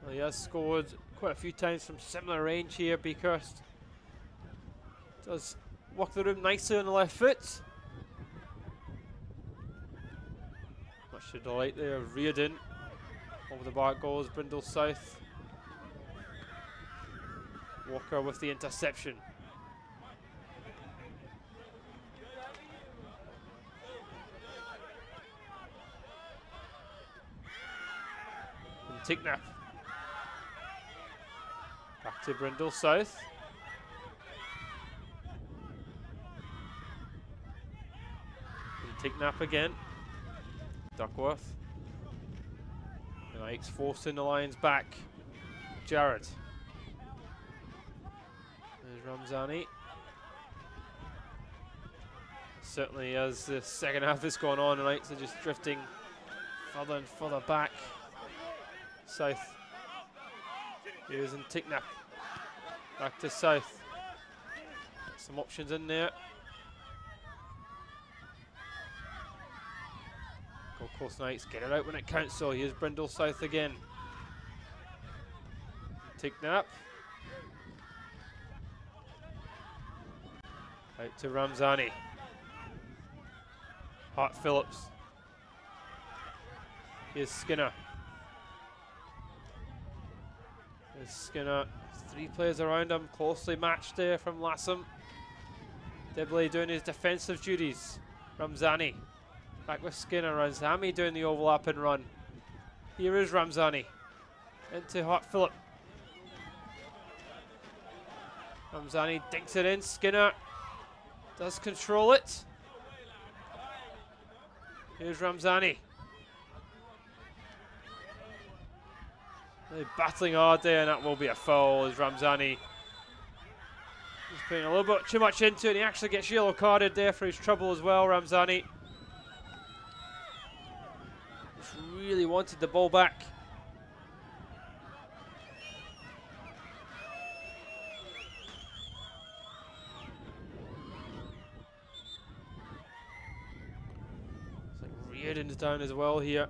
Well, he has scored quite a few times from similar range here, Beakhurst. Does walk the room nicely on the left foot. Much to delight there, Reardon. Over the bar goes Brindle South. Walker with the interception. And Ticknap. Back to Brindle South. And Ticknap again. Duckworth. And Ike's forcing the Lions back. Jared. There's Ramzani. Certainly as the second half is going on, the Knights are just drifting further and further back. South. Here's in Ticknap. Back to South. Some options in there. Gold Coast Knights get it out when it counts, so here's Brindle South again. Ticknap. Out to Ramzani. Hart Phillips. Here's Skinner. There's Skinner. 3 players around him, closely matched there from Lassam. Dibley doing his defensive duties. Ramzani. Back with Skinner. Ramzani doing the overlap and run. Here is Ramzani. Into Hart Phillip. Ramzani dinks it in. Skinner does control it. Here's Ramzani. They're battling hard there, and that will be a foul as Ramzani is putting a little bit too much into it. He actually gets yellow carded there for his trouble as well, Ramzani. Just really wanted the ball back. Reardon's down as well here.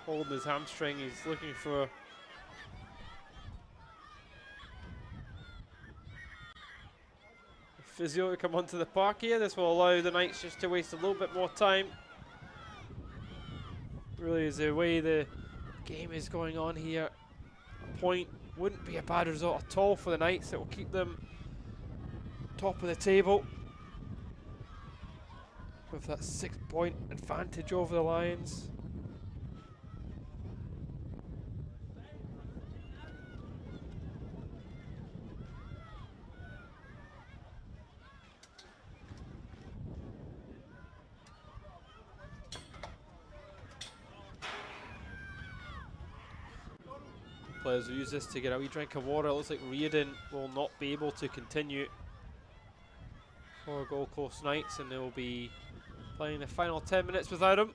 Holding his hamstring, he's looking for physio to come onto the park here. This will allow the Knights just to waste a little bit more time. Really is the way the game is going on here. A point wouldn't be a bad result at all for the Knights. It will keep them top of the table with that 6-point advantage over the Lions. Players will use this to get a wee drink of water. It looks like Reardon will not be able to continue for Gold Coast Knights, and they will be playing the final 10 minutes without him.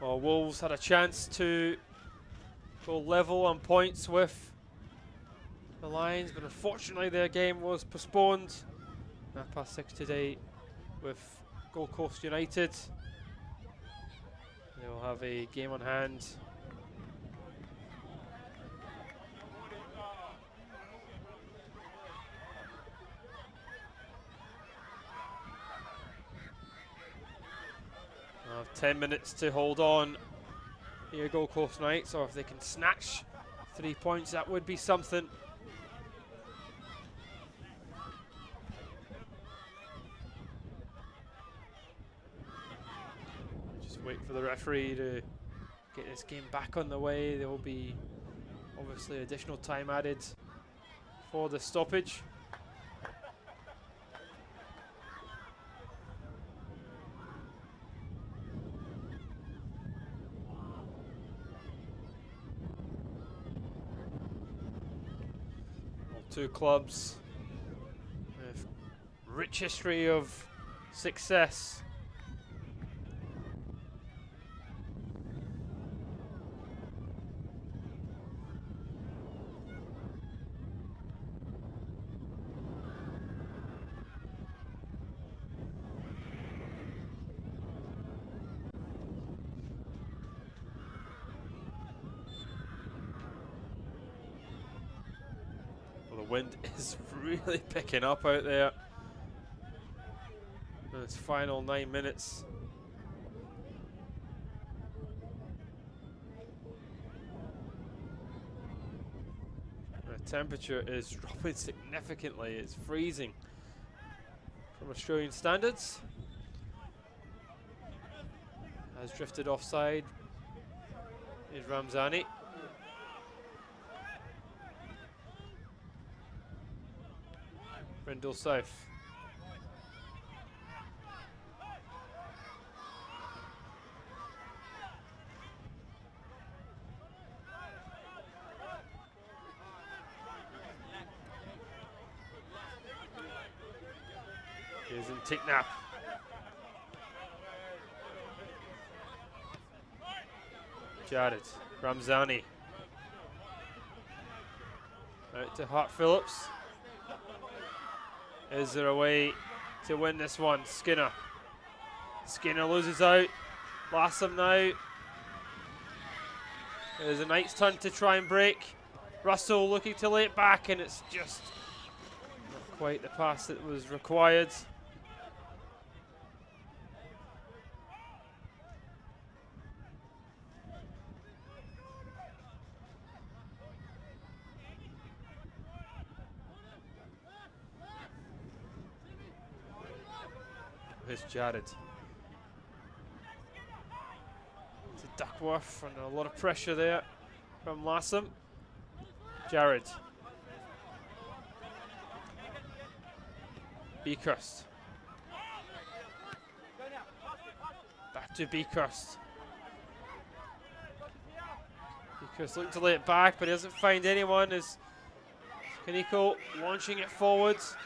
Well, Wolves had a chance to go level on points with the Lions, but unfortunately their game was postponed. 6:30 today with Gold Coast United. They will have a game on hand. They'll have 10 minutes to hold on here, Gold Coast Knights, or if they can snatch 3 points, that would be something. Wait for the referee to get this game back on the way. There will be obviously additional time added for the stoppage. Well, two clubs with rich history of success. Wind is really picking up out there. In its final 9 minutes. The temperature is dropping significantly. It's freezing from Australian standards. Has drifted offside is Ramzani. Brindle South. Here's in Ticknap. Jared. Ramzani. Out to Hart Phillips. Is there a way to win this one? Skinner. Skinner loses out. Lassam now. There's a Knight's turn to try and break. Russell looking to lay it back, and it's just not quite the pass that was required. Here's Jared. To Duckworth, and a lot of pressure there from Lassam. Jared. Beakhurst. Back to Beakhurst. Beakhurst looking to lay it back, but he doesn't find anyone as Kaneko launching it forwards.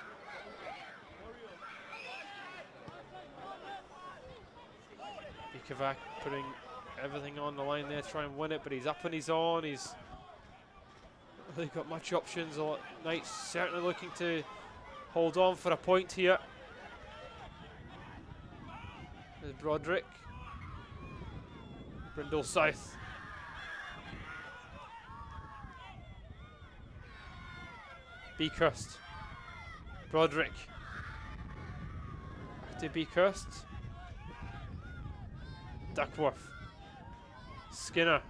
Kavak putting everything on the line there to try and win it, but he's up on his own. He's not really got much options. Knights certainly looking to hold on for a point here. There's Broderick. Brindle South. Beakhurst. Broderick. Back to Beakhurst. Duckworth. Skinner.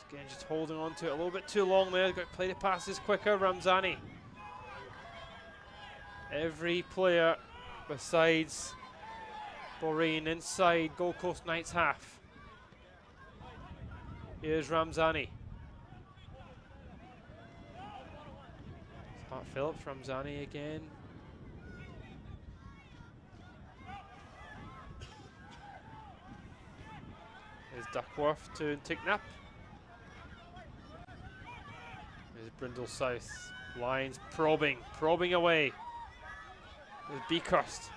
Skinner just holding on to it a little bit too long there. Got to play the passes quicker. Ramzani. Every player besides Boreen inside Gold Coast Knights half. Here's Ramzani. Hart Phillips, Ramzani again. There's Duckworth to Ticknap. There's Brindle South. Lions probing away. There's Beakhurst.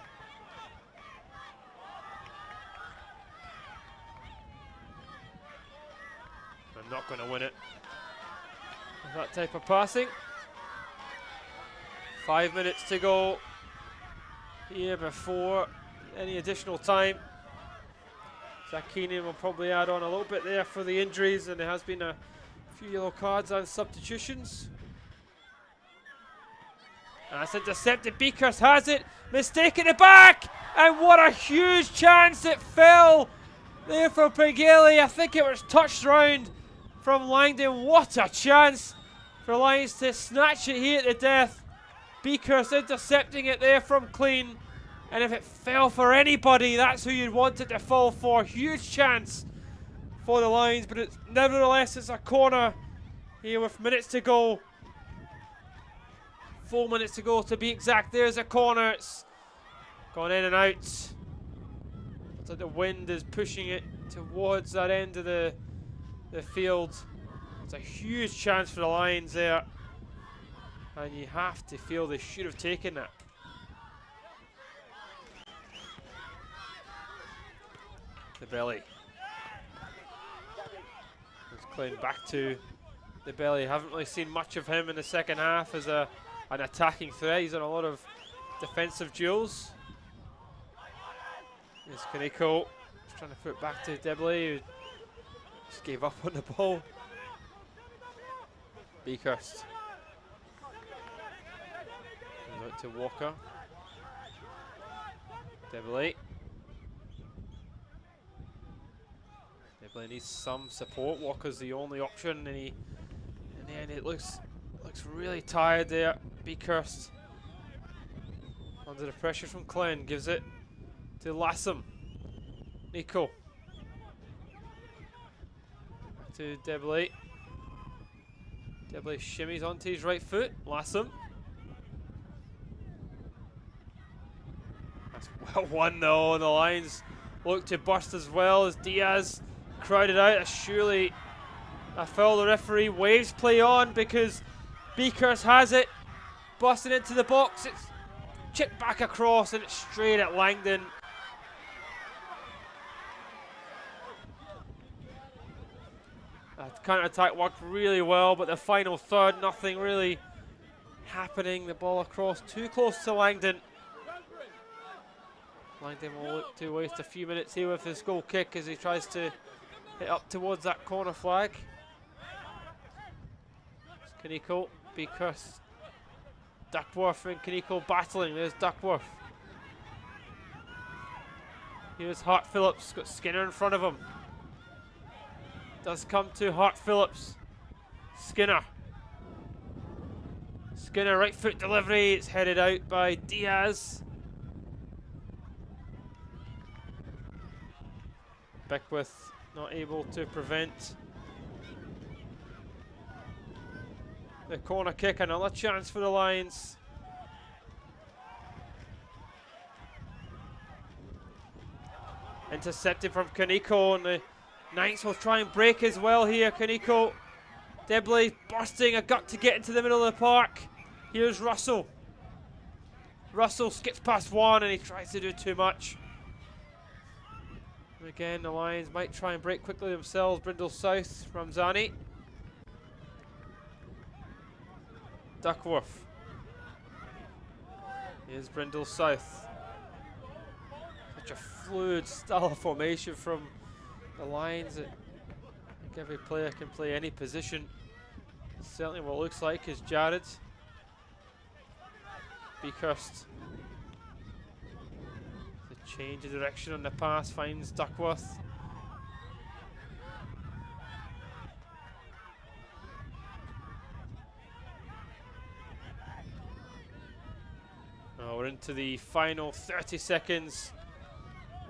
I'm not going to win it with that type of passing. 5 minutes to go here before any additional time. Zach Keenan will probably add on a little bit there for the injuries, and there has been a few yellow cards and substitutions. And that's intercepted. Beakhurst has it, mistaken it back, and what a huge chance it fell there for Pengele. I think it was touched round from Langdon. What a chance for Lions to snatch it here at the death. Beakhurst intercepting it there from clean, and if it fell for anybody, that's who you'd want it to fall for. Huge chance for the Lions, but nevertheless it's a corner here with minutes to go. 4 minutes to go to be exact. There's a corner. It's gone in and out. It's like the wind is pushing it towards that end of the field. It's a huge chance for the Lions there, and you have to feel they should have taken that. The belly. It's Clint back to the belly. Haven't really seen much of him in the second half as an attacking threat. He's on a lot of defensive duels. There's Kaneko. Just trying to put it back to Debley, who just gave up on the ball. Beakhurst. Out to Walker. Debley. Debley needs some support. Walker's the only option, and in the end it looks really tired there. Beakhurst under the pressure from Glenn, gives it to Lassam. Nico. Back to Debley. Debley shimmies onto his right foot. Lassam. That's well won though, and the Lions look to burst as well as Diaz crowded out. Surely a foul. The referee waves play on because Beakhurst has it. Busting into the box. It's chipped back across and it's straight at Langdon. That counter-attack worked really well, but the final third, nothing really happening. The ball across too close to Langdon. Langdon will look to waste a few minutes here with his goal kick as he tries to hit up towards that corner flag. Kaneko, Beakhurst, Duckworth and Kaneko battling. There's Duckworth. Here's Hart Phillips, got Skinner in front of him. Does come to Hart Phillips. Skinner. Skinner, right foot delivery. It's headed out by Diaz. Beckwith not able to prevent the corner kick. Another chance for the Lions. Intercepted from Kaneko, and the Knights will try and break as well here. Kaneko, Debley bursting a gut to get into the middle of the park. Here's Russell. Russell skips past one and he tries to do too much. And again, the Lions might try and break quickly themselves. Brindle South, Ramzani. Duckworth. Here's Brindle South. Such a fluid style of formation from the Lions. I think every player can play any position. Certainly what it looks like is Jared. Beakhurst. The change of direction on the pass finds Duckworth. We're into the final 30 seconds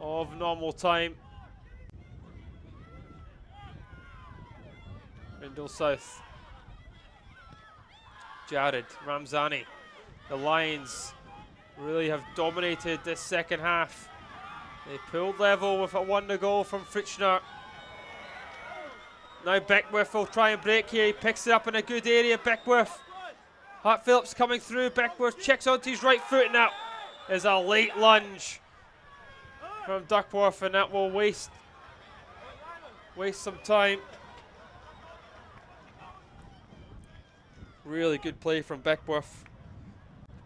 of normal time. Brindle South. Jared, Ramzani. The Lions really have dominated this second half. They pulled level with a 1 to go from Fritschner. Now Beckwith will try and break here. He picks it up in a good area. Beckwith. Hart Phillips coming through. Beckwith checks onto his right foot, and that is a late lunge from Duckworth, and that will waste some time. Really good play from Beckwith.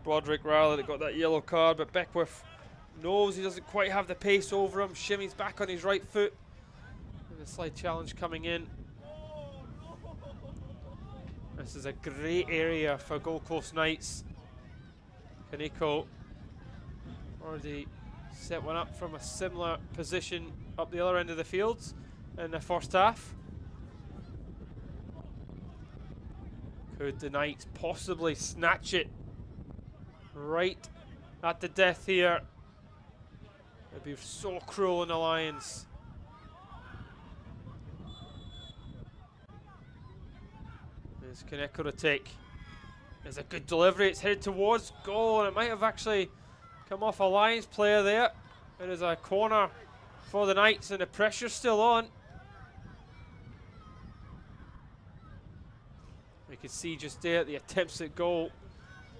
Broderick Riley that got that yellow card, but Beckwith knows he doesn't quite have the pace over him. Shimmies back on his right foot. And a slight challenge coming in. This is a great area for Gold Coast Knights. Kaneko already set one up from a similar position up the other end of the field in the first half. Could the Knights possibly snatch it right at the death here? It'd be so cruel on the Lions. There's Kaneko to take. There's a good delivery. It's headed towards goal, and it might have actually come off a Lions player there. It is a corner for the Knights, and the pressure's still on. We could see just there the attempts at goal.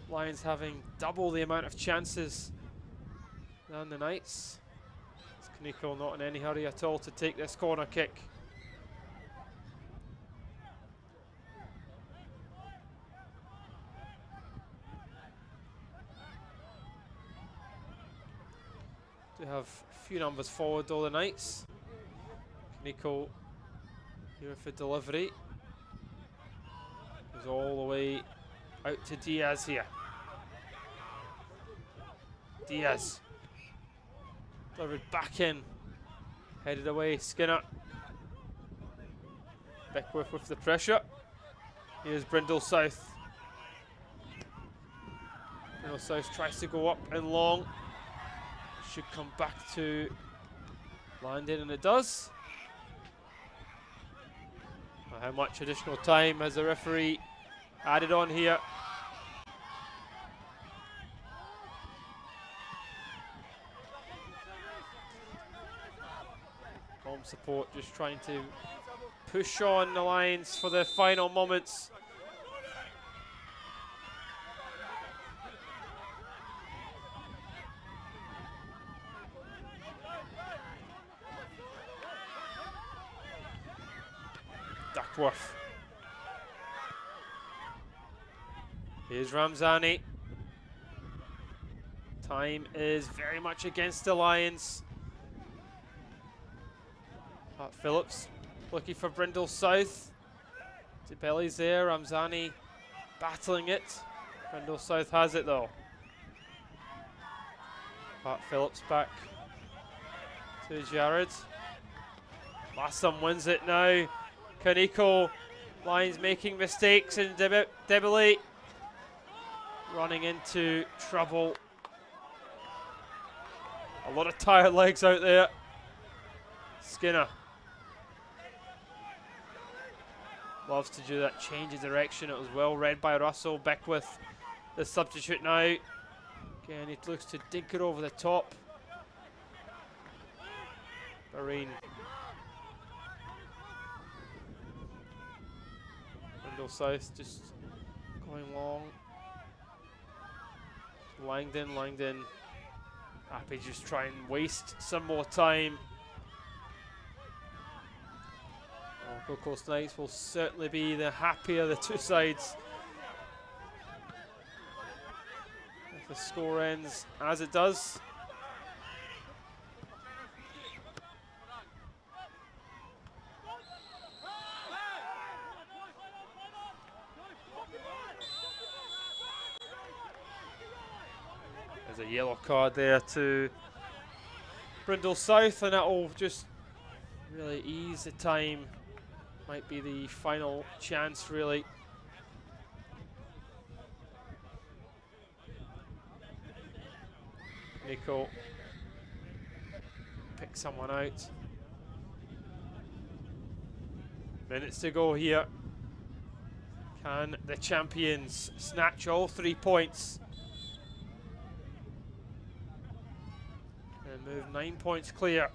Lions having double the amount of chances than the Knights. It's Kaneko not in any hurry at all to take this corner kick. They have a few numbers forward though, the Knights. Kaneko here for delivery. Goes all the way out to Diaz here. Diaz. Delivered back in. Headed away, Skinner. Beckwith with the pressure. Here's Brindle South. Brindle South tries to go up and long. Should come back to Landon, and it does. How much additional time has the referee added on here? Home support just trying to push on the Lions for the final moments. Duckworth. Here's Ramzani. Time is very much against the Lions. Hart Phillips looking for Brindle South. Tibelli's there. Ramzani battling it. Brindle South has it though. Hart Phillips back to Jared. Lassam wins it now. Kaneko, Lions making mistakes, and Debele running into trouble. A lot of tired legs out there. Skinner loves to do that change of direction. It was well read by Russell. Beckwith, the substitute now. Again, he looks to dink it over the top. Barine. South just going long. Langdon happy just try and waste some more time. Gold Coast Knights will certainly be the happier of the two sides if the score ends as it does. There's a yellow card there to Brindle South, and that will just really ease the time. Might be the final chance, really. Nico picks someone out. Minutes to go here. Can the champions snatch all 3 points and move 9 points clear?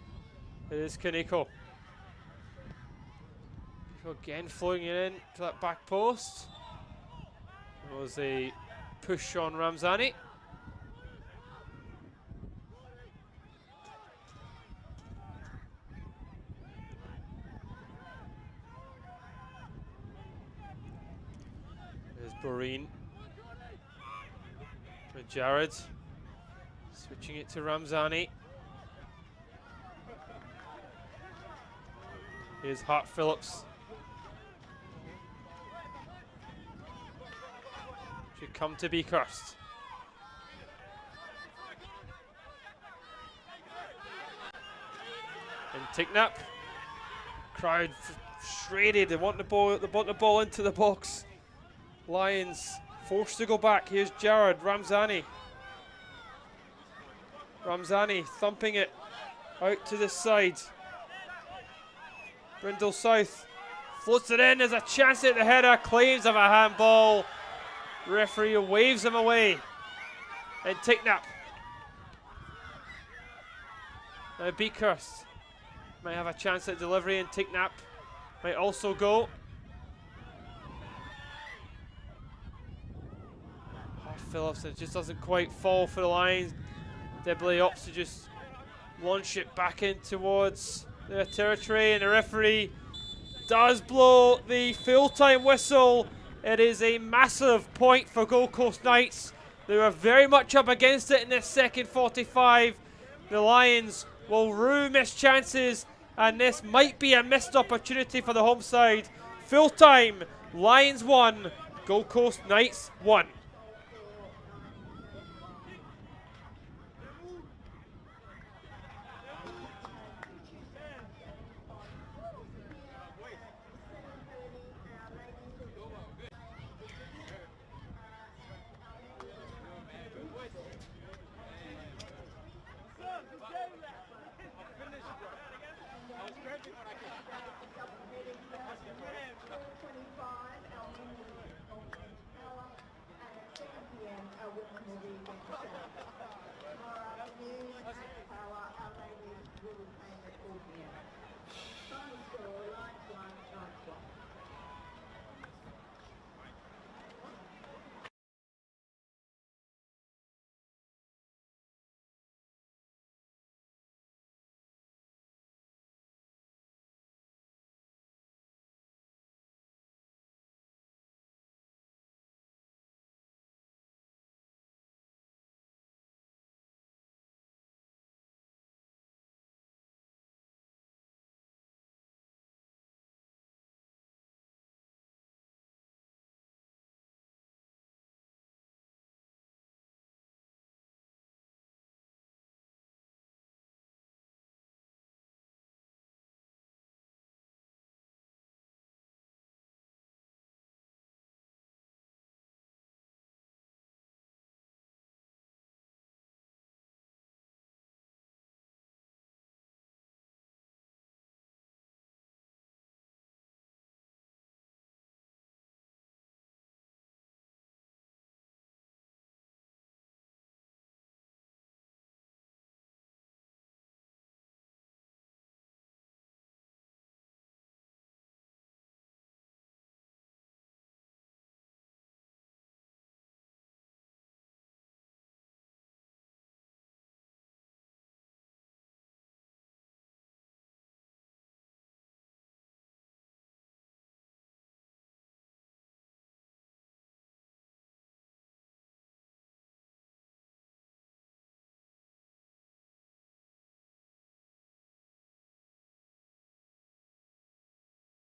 It is Kaneko. Again flowing it in to that back post. There was a push on Ramzani. There's Boreen with Jared. Switching it to Ramzani. Here's Hart Phillips. Should come to be cursed. And Ticknap. Crowd shredded. They want the ball into the box. Lions forced to go back. Here's Jared Ramzani. Ramzani thumping it out to the side. Brindle South floats it in. There's a chance at the header. Claims of a handball. Referee waves him away. And Ticknap. Now Beakhurst might have a chance at delivery, and Ticknap might also go. Phillips, it just doesn't quite fall for the Lions. Dibley opts to just launch it back in towards their territory, and the referee does blow the full-time whistle. It is a massive point for Gold Coast Knights. They were very much up against it in this second 45. The Lions will rue missed chances, and this might be a missed opportunity for the home side. Full-time, Lions 1, Gold Coast Knights 1.